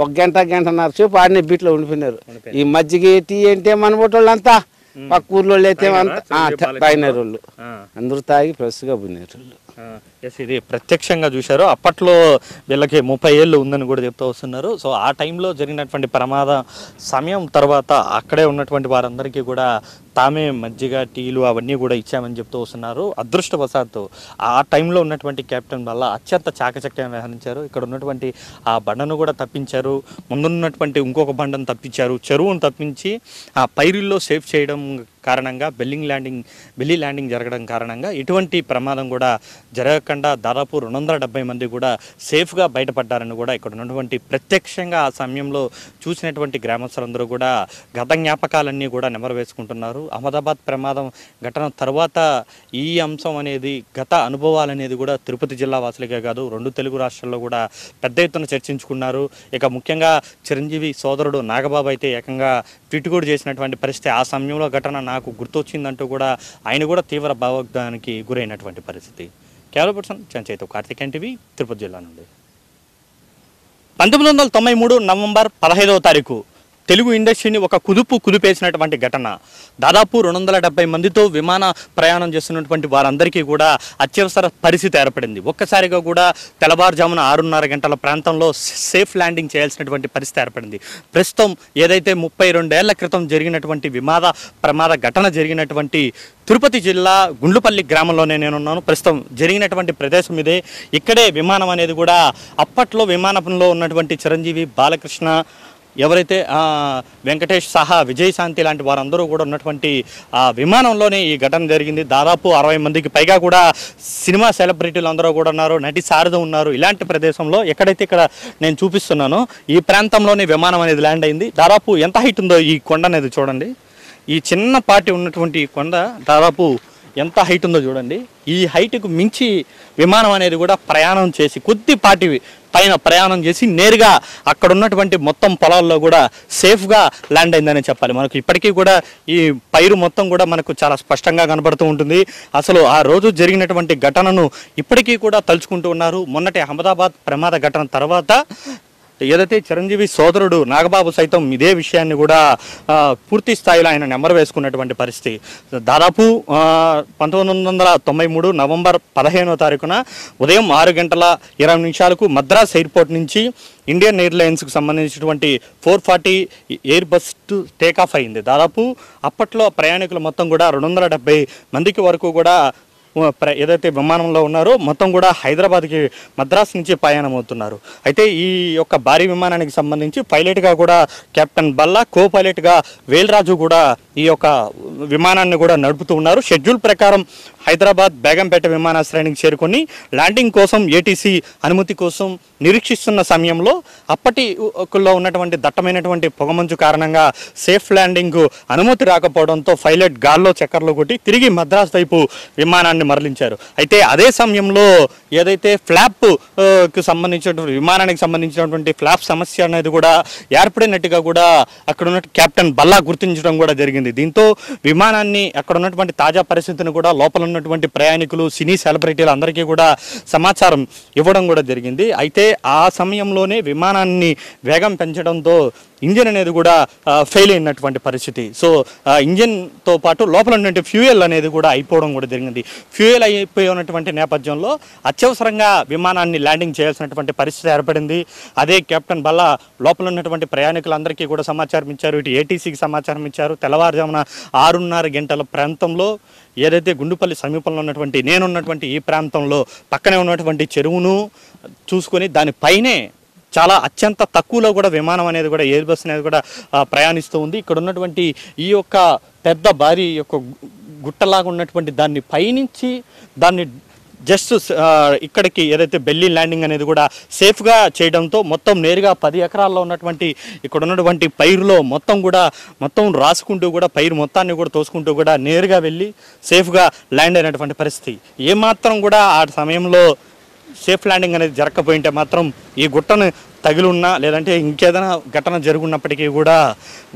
1 గంటన్నర సేపు ఆడినే బీట్లో ఉండిపోయినారు. ఈ మజ్జిగ టీ అంటే మన బొట్టోళ్ళు అంతా పక్క ఊర్లో అయితే అంతా తాగినారు వాళ్ళు. అందరూ తాగి ఫ్రెష్గా పోయినారు వాళ్ళు. ఇది ప్రత్యక్షంగా చూశారు. అప్పట్లో వీళ్ళకి 30 ఏళ్ళు ఉందని కూడా చెప్తూ వస్తున్నారు. సో ఆ టైంలో జరిగినటువంటి ప్రమాద సమయం తర్వాత అక్కడే ఉన్నటువంటి వారందరికీ కూడా తామే మజ్జిగ టీలు అవన్నీ కూడా ఇచ్చామని చెప్తూ వస్తున్నారు. అదృష్టవశాత్తు ఆ టైంలో ఉన్నటువంటి కెప్టెన్ వల్ల అత్యంత చాకచక్యం వ్యవహరించారు. ఇక్కడ ఉన్నటువంటి ఆ బండను కూడా తప్పించారు, ముందున్నటువంటి ఇంకొక బండను తప్పించారు, చెరువును తప్పించి ఆ పైరుల్లో సేఫ్ చేయడం కారణంగా బెల్లీ ల్యాండింగ్ జరగడం కారణంగా ఎటువంటి ప్రమాదం కూడా జరగకుండా దాదాపు 270 మంది కూడా సేఫ్గా బయటపడ్డారని కూడా ఇక్కడ ఉన్నటువంటి ప్రత్యక్షంగా ఆ సమయంలో చూసినటువంటి గ్రామస్తులందరూ కూడా గత జ్ఞాపకాలన్నీ కూడా నెమరు వేసుకుంటున్నారు. అహ్మదాబాద్ ప్రమాదం ఘటన తర్వాత ఈ అంశం అనేది, గత అనుభవాలు అనేది కూడా తిరుపతి జిల్లా వాసులకే కాదు 2 తెలుగు రాష్ట్రాల్లో కూడా పెద్ద ఎత్తున చర్చించుకున్నారు. ఇక ముఖ్యంగా చిరంజీవి సోదరుడు నాగబాబు అయితే ఏకంగా ట్వీట్ కూడా చేసినటువంటి పరిస్థితి. ఆ సమయంలో ఘటన నాకు గుర్తొచ్చిందంటూ కూడా ఆయన కూడా తీవ్ర భావోద్వేగానికి గురైనటువంటి పరిస్థితి. కేవలం పర్సన్ చంచైతో కార్తిక్ ఎన్టీవీ తిరుపతి జిల్లా నుండి. 1993 నవంబర్ 15వ తారీఖు తెలుగు ఇండస్ట్రీని ఒక కుదిపేసినటువంటి ఘటన. దాదాపు 270 మందితో విమాన ప్రయాణం చేస్తున్నటువంటి వారందరికీ కూడా అత్యవసర పరిస్థితి ఏర్పడింది. ఒక్కసారిగా కూడా తెల్లవారుజామున 6:30 గంటల ప్రాంతంలో సేఫ్ ల్యాండింగ్ చేయాల్సినటువంటి పరిస్థితి ఏర్పడింది. ప్రస్తుతం ఏదైతే 32 ఏళ్ల క్రితం జరిగినటువంటి ప్రమాద ఘటన జరిగినటువంటి తిరుపతి జిల్లా గుండ్లుపల్లి గ్రామంలోనే నేనున్నాను. ప్రస్తుతం జరిగినటువంటి ప్రదేశం ఇదే. ఇక్కడే విమానం అనేది కూడా అప్పట్లో విమానంలో ఉన్నటువంటి చిరంజీవి, బాలకృష్ణ, ఎవరైతే వెంకటేష్ సహా విజయశాంతి లాంటి వారందరూ కూడా ఉన్నటువంటి ఆ విమానంలోనే ఈ ఘటన జరిగింది. దాదాపు 60 మందికి పైగా కూడా సినిమా సెలబ్రిటీలు అందరూ కూడా ఉన్నారు, నటి శారద ఉన్నారు. ఇలాంటి ప్రదేశంలో ఎక్కడైతే ఇక్కడ నేను చూపిస్తున్నానో ఈ ప్రాంతంలోనే విమానం అనేది ల్యాండ్ అయింది. దాదాపు ఎంత హైట్ ఉందో ఈ కొండ అనేది చూడండి. ఈ చిన్న పాటి ఉన్నటువంటి కొండ దాదాపు ఎంత హైట్ ఉందో చూడండి. ఈ హైట్కు మించి విమానం అనేది కూడా ప్రయాణం చేసి కొద్దిపాటి పైన ప్రయాణం చేసి నేరుగా అక్కడ ఉన్నటువంటి మొత్తం పొలాల్లో కూడా సేఫ్గా ల్యాండ్ అయిందని చెప్పాలి. మనకు ఇప్పటికీ కూడా ఈ పైరు మొత్తం కూడా మనకు చాలా స్పష్టంగా కనబడుతూ ఉంటుంది. అసలు ఆ రోజు జరిగినటువంటి ఘటనను ఇప్పటికీ కూడా తలుచుకుంటూ ఉన్నారు. మొన్నటి అహ్మదాబాద్ ప్రమాద ఘటన తర్వాత ఏదైతే చిరంజీవి సోదరుడు నాగబాబు సైతం ఇదే విషయాన్ని కూడా పూర్తి స్థాయిలో ఆయన నెంబర్ వేసుకున్నటువంటి పరిస్థితి. దాదాపు 1993 నవంబర్ 15వ తారీఖున ఉదయం 6:20 మద్రాస్ ఎయిర్పోర్ట్ నుంచి ఇండియన్ ఎయిర్లైన్స్కి సంబంధించినటువంటి 440 ఎయిర్ బస్ టేకాఫ్ అయింది. దాదాపు అప్పట్లో ప్రయాణికులు మొత్తం కూడా 270 మందికి వరకు కూడా ఏదైతే విమానంలో ఉన్నారో మొత్తం కూడా హైదరాబాద్కి మద్రాస్ నుంచి ప్రయాణం అవుతున్నారు. అయితే ఈ యొక్క భారీ విమానానికి సంబంధించి పైలట్గా కూడా కెప్టెన్ బల్లా, కో పైలట్గా వేల్రాజు కూడా ఈ యొక్క విమానాన్ని కూడా నడుపుతూ ఉన్నారు. షెడ్యూల్ ప్రకారం హైదరాబాద్ బేగంపేట విమానాశ్రయానికి చేరుకొని ల్యాండింగ్ కోసం ఏటీసీ అనుమతి కోసం నిరీక్షిస్తున్న సమయంలో అప్పటిలో ఉన్నటువంటి దట్టమైనటువంటి పొగమంచు కారణంగా సేఫ్ ల్యాండింగ్ అనుమతి రాకపోవడంతో పైలట్ గాల్లో చక్కర్లు కొట్టి తిరిగి మద్రాస్ వైపు విమానాన్ని విమానాన్ని మరలించారు. అయితే అదే సమయంలో ఏదైతే ఫ్లాప్ కు సంబంధించినటువంటి విమానానికి సంబంధించినటువంటి ఫ్లాప్ సమస్య అనేది కూడా ఏర్పడినట్టుగా కూడా అక్కడ ఉన్న కెప్టెన్ బల్లా గుర్తించడం కూడా జరిగింది. దీంతో విమానాన్ని అక్కడ ఉన్నటువంటి తాజా పరిస్థితిని కూడా లోపల ఉన్నటువంటి ప్రయాణికులు, సినీ సెలబ్రిటీలు అందరికీ కూడా సమాచారం ఇవ్వడం కూడా జరిగింది. అయితే ఆ సమయంలోనే విమానాన్ని వేగం పెంచడంతో ఇంజిన్ అనేది కూడా ఫెయిల్ అయినటువంటి పరిస్థితి. సో ఇంజిన్తో పాటు లోపల ఉన్నటువంటి ఫ్యూయల్ అనేది కూడా అయిపోవడం కూడా జరిగింది. ఫ్యూయల్ అయిపోయి ఉన్నటువంటి నేపథ్యంలో అత్యవసరంగా విమానాన్ని ల్యాండింగ్ చేయాల్సినటువంటి పరిస్థితి ఏర్పడింది. అదే కెప్టెన్ బల్లా లోపల ఉన్నటువంటి ప్రయాణికులందరికీ కూడా సమాచారం ఇచ్చారు. ఇటు ఏటీసీకి సమాచారం ఇచ్చారు. తెల్లవారుజామున 6:30 గంటల ప్రాంతంలో ఏదైతే గుండుపల్లి సమీపంలో ఉన్నటువంటి నేనున్నటువంటి ఈ ప్రాంతంలో పక్కనే ఉన్నటువంటి చెరువును చూసుకొని దానిపైనే చాలా అత్యంత తక్కువలో కూడా విమానం అనేది కూడా ఎయిర్ బస్ అనేది కూడా ప్రయాణిస్తూ ఉంది. ఇక్కడ ఉన్నటువంటి ఈ యొక్క పెద్ద భారీ యొక్క గుట్టలాగా ఉన్నటువంటి దాన్ని పైనుంచి దాన్ని జస్ట్ ఇక్కడికి ఏదైతే బెల్లీ ల్యాండింగ్ అనేది కూడా సేఫ్గా చేయడంతో మొత్తం నేరుగా 10 ఎకరాల్లో ఉన్నటువంటి ఇక్కడ ఉన్నటువంటి పైరులో మొత్తం రాసుకుంటూ కూడా పైరు మొత్తాన్ని కూడా తోసుకుంటూ కూడా నేరుగా వెళ్ళి సేఫ్గా ల్యాండ్ అయినటువంటి పరిస్థితి. ఏమాత్రం కూడా ఆ సమయంలో సేఫ్ ల్యాండింగ్ అనేది జరగకపోయింటే మాత్రం ఈ గుట్టను తగిలిన్నా లేదంటే ఇంకేదైనా ఘటన జరుగున్నప్పటికీ కూడా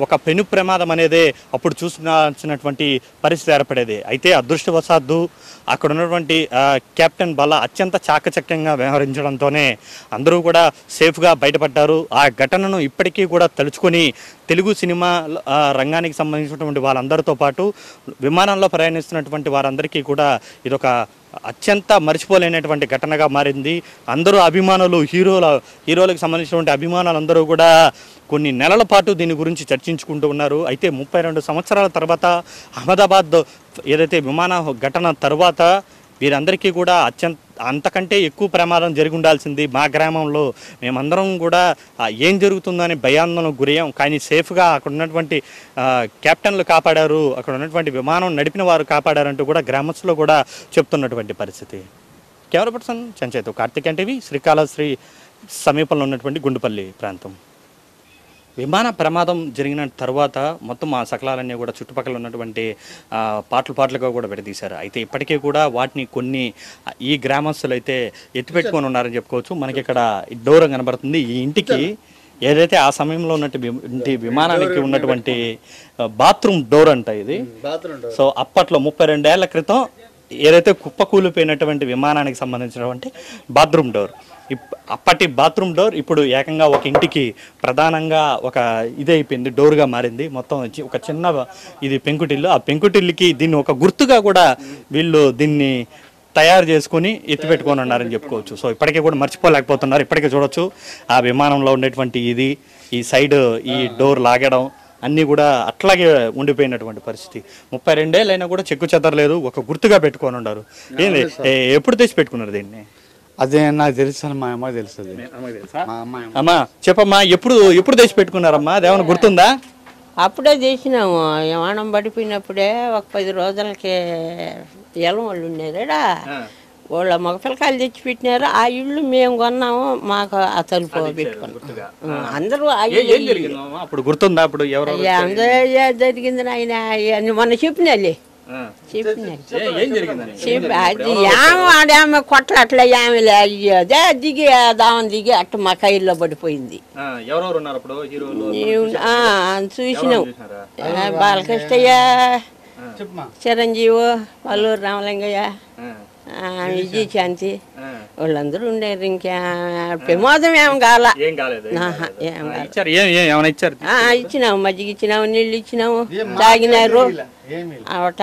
ఒక పెను ప్రమాదం అనేది అప్పుడు చూసినటువంటి పరిస్థితి ఏర్పడేది. అయితే అదృష్టవశాత్తు అక్కడ ఉన్నటువంటి కెప్టెన్ బల్లా అత్యంత చాకచక్యంగా వ్యవహరించడంతోనే అందరూ కూడా సేఫ్గా బయటపడ్డారు. ఆ ఘటనను ఇప్పటికీ కూడా తలుచుకొని తెలుగు సినిమా రంగానికి సంబంధించినటువంటి వాళ్ళందరితో పాటు విమానంలో ప్రయాణిస్తున్నటువంటి వారందరికీ కూడా ఇదొక అత్యంత మర్చిపోలేనటువంటి ఘటనగా మారింది. అందరూ అభిమానులు, హీరోలకు సంబంధించినటువంటి అభిమానులు అందరూ కూడా కొన్ని నెలల పాటు దీని గురించి చర్చించుకుంటూ ఉన్నారు. అయితే 32 సంవత్సరాల తర్వాత అహ్మదాబాద్ ఏదైతే విమాన ఘటన తర్వాత వీరందరికీ కూడా అంతకంటే ఎక్కువ ప్రమాదం జరిగి ఉండాల్సింది. మా గ్రామంలో మేమందరం కూడా ఏం జరుగుతుందని భయాందోళనకు గురయ్యాం. కానీ సేఫ్గా అక్కడ ఉన్నటువంటి కెప్టెన్లు కాపాడారు, అక్కడ ఉన్నటువంటి విమానం నడిపిన వారు కాపాడారంటూ కూడా గ్రామస్తులు కూడా చెప్తున్నటువంటి పరిస్థితి. కెమెరా పర్సన్ చంచయ్యతో కార్తిక్ ఎన్టీవీ, శ్రీకాళహస్తి సమీపంలో ఉన్నటువంటి గుండుపల్లి ప్రాంతం. విమాన ప్రమాదం జరిగిన తర్వాత మొత్తం ఆ సకలాలన్నీ కూడా చుట్టుపక్కల ఉన్నటువంటి పాటలుగా కూడా విడదీశారు. అయితే ఇప్పటికీ కూడా వాటిని కొన్ని ఈ గ్రామస్తులు అయితే ఎత్తిపెట్టుకొని ఉన్నారని చెప్పుకోవచ్చు. మనకి ఇక్కడ డోర్ కనబడుతుంది. ఈ ఇంటికి ఏదైతే ఆ సమయంలో ఉన్నటువంటి విమానానికి ఉన్నటువంటి బాత్రూమ్ డోర్ అంట ఇది. సో అప్పట్లో 32 ఏళ్ల క్రితం ఏదైతే కుప్పకూలిపోయినటువంటి విమానానికి సంబంధించినటువంటి బాత్రూమ్ డోర్, అప్పటి బాత్రూమ్ డోర్ ఇప్పుడు ఏకంగా ఒక ఇంటికి ప్రధానంగా ఒక ఇది అయిపోయింది, డోర్గా మారింది. మొత్తం ఒక చిన్న ఇది పెంకుటిల్లు. ఆ పెంకుటిల్లుకి దీన్ని ఒక గుర్తుగా కూడా వీళ్ళు దీన్ని తయారు చేసుకుని ఎత్తిపెట్టుకొని ఉన్నారని చెప్పుకోవచ్చు. సో ఇప్పటికీ కూడా మర్చిపోలేకపోతున్నారు. ఇప్పటికే చూడొచ్చు ఆ విమానంలో ఉండేటువంటి ఇది, ఈ సైడ్ ఈ డోర్ లాగడం అన్నీ కూడా అట్లాగే ఉండిపోయినటువంటి పరిస్థితి. 32 ఏళ్ళు అయినా కూడా చెక్కు చెదరలేదు, ఒక గుర్తుగా పెట్టుకొని ఉన్నారు. ఏంది ఎప్పుడు తెచ్చి పెట్టుకున్నారు దీన్ని? అదే నాకు తెలుసు, మా అమ్మ తెలుసు. అమ్మా చెప్పమ్మా, ఎప్పుడు తెచ్చి పెట్టుకున్నారమ్మా? అదేమన్నా గుర్తుందా? అప్పుడే చేసినాము. విమానం పడిపోయినప్పుడే ఒక 10 రోజులకి ఎలం వాళ్ళు ఉండేదా, వాళ్ళ మగ పిల్లకాయలు తెచ్చి పెట్టినారు. ఆ ఇల్లు మేము కొన్నాము, మాకు ఆ తలుపు పెట్టుకున్నాం అందరూ. అప్పుడు గుర్తుందా? అప్పుడు అందరూ జరిగింది ఆయన మొన్న చెప్పినాలే, అది ఆమె కొట్టలట్లే ఆమె అదే దిగి దావన్ దిగి అట్ట మా కైల్లో పడిపోయింది. చూసినావు బాలకృష్ణయ్య, చిరంజీవి, పల్లూరు రామలింగయ్య, విజయ శాంతి వాళ్ళందరూ ఉండేది. ఇంకా ప్రమాదం ఏం ఇచ్చినాము, మజ్జిగ ఇచ్చినాము, నీళ్ళు ఇచ్చినాము, తాగినారు. అవట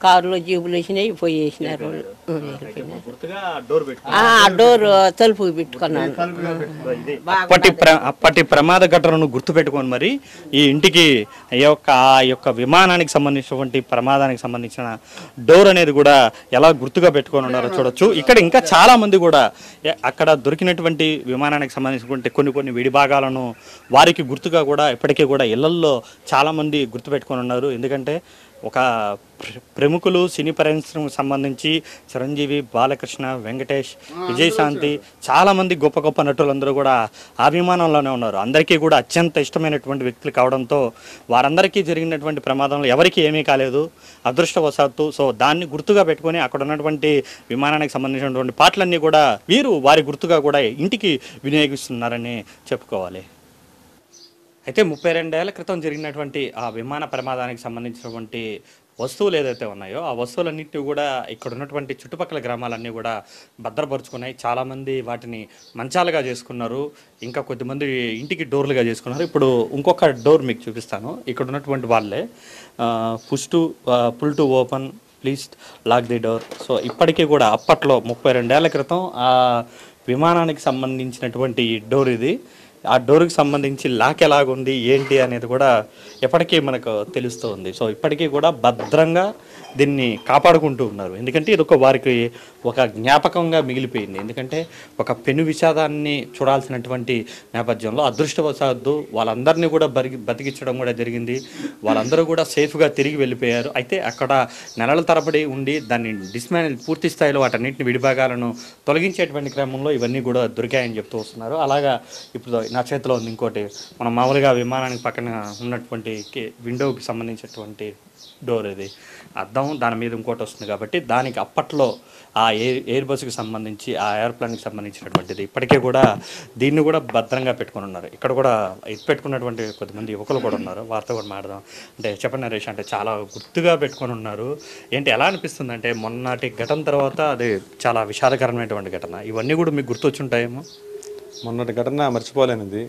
కారులో జీబులు వేసినాయి, పోయేసినారు వాళ్ళు. డోర్ తలుపు పెట్టుకున్నాను. అప్పటి ప్రమాద ఘటనను గుర్తు పెట్టుకొని మరి ఈ ఇంటికి ఆ యొక్క విమానానికి సంబంధించినటువంటి ప్రమాదానికి సంబంధించిన డోర్ అనేది కూడా ఎలా గుర్తుగా పెట్టుకొని ఉన్నారో చూడొచ్చు. ఇక్కడ ఇంకా చాలా మంది కూడా అక్కడ దొరికినటువంటి విమానానికి సంబంధించినటువంటి కొన్ని విడిభాగాలను వారికి గుర్తుగా కూడా ఇప్పటికీ కూడా ఇళ్లల్లో చాలా మంది గుర్తు పెట్టుకొని ఉన్నారు. ఎందుకంటే ఒక ప్రముఖులు సినీ పరిశ్రమకు సంబంధించి చిరంజీవి, బాలకృష్ణ, వెంకటేష్, విజయశాంతి చాలామంది గొప్ప గొప్ప నటులందరూ కూడా అభిమానంలోనే ఉన్నారు. అందరికీ కూడా అత్యంత ఇష్టమైనటువంటి వ్యక్తులు కావడంతో వారందరికీ జరిగినటువంటి ప్రమాదంలో ఎవరికి ఏమీ కాలేదు అదృష్టవశాత్తు. సో దాన్ని గుర్తుగా పెట్టుకొని అక్కడ ఉన్నటువంటి విమానానికి సంబంధించినటువంటి పాటలన్నీ కూడా వీరు వారి గుర్తుగా కూడా ఇంటికి వినియోగిస్తున్నారని చెప్పుకోవాలి. అయితే 32 ఏళ్ల క్రితం జరిగినటువంటి ఆ విమాన ప్రమాదానికి సంబంధించినటువంటి వస్తువులు ఏదైతే ఉన్నాయో ఆ వస్తువులన్నింటినీ కూడా ఇక్కడ ఉన్నటువంటి చుట్టుపక్కల గ్రామాలన్నీ కూడా భద్రపరుచుకున్నాయి. చాలామంది వాటిని మంచాలుగా చేసుకున్నారు, ఇంకా కొద్దిమంది ఇంటికి డోర్లుగా చేసుకున్నారు. ఇప్పుడు ఇంకొక డోర్ మీకు చూపిస్తాను. ఇక్కడ ఉన్నటువంటి వాళ్ళే pull to open please lock the door. So ఇప్పటికీ కూడా అప్పట్లో 32 ఏళ్ల క్రితం ఆ విమానానికి సంబంధించినటువంటి డోర్ ఇది. ఆ డోర్కి సంబంధించి లాక్ ఎలాగుంది ఏంటి అనేది కూడా ఎప్పటికీ మనకు తెలుస్తూ ఉంది. సో ఇప్పటికీ కూడా భద్రంగా దీన్ని కాపాడుకుంటూ ఉన్నారు. ఎందుకంటే ఇది వారికి ఒక జ్ఞాపకంగా మిగిలిపోయింది. ఎందుకంటే ఒక పెను విషాదాన్ని చూడాల్సినటువంటి నేపథ్యంలో అదృష్టవశాత్తు వాళ్ళందరినీ కూడా బతికించడం కూడా జరిగింది. వాళ్ళందరూ కూడా సేఫ్గా తిరిగి వెళ్ళిపోయారు. అయితే అక్కడ నెలల తరబడి ఉండి దాన్ని డిస్మాంటిల్ పూర్తి స్థాయిలో వాటన్నింటిని విడిభాగాలను తొలగించేటువంటి క్రమంలో ఇవన్నీ కూడా దొరికాయని చెప్తూ వస్తున్నారు. అలాగా ఇప్పుడు నా చేతిలో ఉంది ఇంకోటి. మనం మామూలుగా విమానానికి పక్కన ఉన్నటువంటి విండోకి సంబంధించినటువంటి డోర్ ఇది అద్దం, దాని మీద ఇంకోటి వస్తుంది కాబట్టి దానికి అప్పట్లో ఆ ఎయిర్ బస్సుకి సంబంధించి ఆ ఎయిర్ప్లేన్కి సంబంధించినటువంటిది ఇప్పటికే కూడా దీన్ని కూడా భద్రంగా పెట్టుకుని ఉన్నారు. ఇక్కడ కూడా ఇది పెట్టుకున్నటువంటి కొద్దిమంది యువకులు కూడా ఉన్నారు. వారితో కూడా మాట్లాడదాం. అంటే చెప్పండి నరేష్, అంటే చాలా గుర్తుగా పెట్టుకొని ఉన్నారు. ఏంటి ఎలా అనిపిస్తుంది అంటే మొన్నటి ఘటన తర్వాత అది చాలా విషాదకరమైనటువంటి ఘటన, ఇవన్నీ కూడా మీకు గుర్తొచ్చుంటాయేమో. మొన్నటి ఘటన మర్చిపోలేనిది,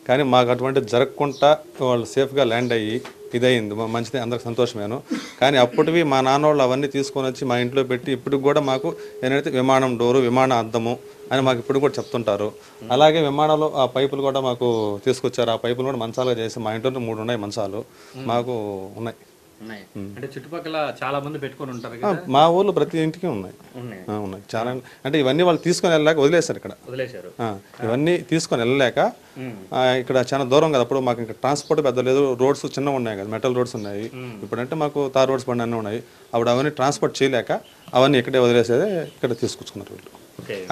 కానీ మాకు అటువంటి జరగకుండా వాళ్ళు సేఫ్గా ల్యాండ్ అయ్యి ఇదయింది, మంచిది, అందరికి సంతోషమేను. కానీ అప్పటివి మా నాన్న వాళ్ళు అవన్నీ తీసుకొని వచ్చి మా ఇంట్లో పెట్టి ఇప్పటికి కూడా మాకు ఏంటంటే విమానం డోరు, విమాన అద్దము అని మాకు ఇప్పుడు కూడా చెప్తుంటారు. అలాగే విమానంలో ఆ పైపులు కూడా మాకు తీసుకొచ్చారు. ఆ పైపులు కూడా మంచాలుగా చేసి మా ఇంట్లో 3 ఉన్నాయి మంచాలు మాకు ఉన్నాయి. అంటే చుట్టుపక్కల చాలా మంది పెట్టుకొని ఉంటారు కదా, మా ఊర్లో ప్రతి ఇంటికి ఉన్నాయి. చాలా అంటే ఇవన్నీ వాళ్ళు తీసుకొని వెళ్ళలేక వదిలేశారు ఇక్కడ. ఇవన్నీ తీసుకొని వెళ్ళలేక ఇక్కడ చాలా దూరం కదా, అప్పుడు మాకు ఇంకా ట్రాన్స్పోర్ట్ పెద్ద లేదు, రోడ్స్ చిన్నగా ఉన్నాయి కదా, మెటల్ రోడ్స్ ఉన్నాయి. ఇప్పుడంటే మాకు తార్ రోడ్స్ బండి అన్నీ ఉన్నాయి. అప్పుడు అవన్నీ ట్రాన్స్పోర్ట్ చేయలేక అవన్నీ ఇక్కడే వదిలేసేదే ఇక్కడ తీసుకొచ్చుకున్నారు వీళ్ళు.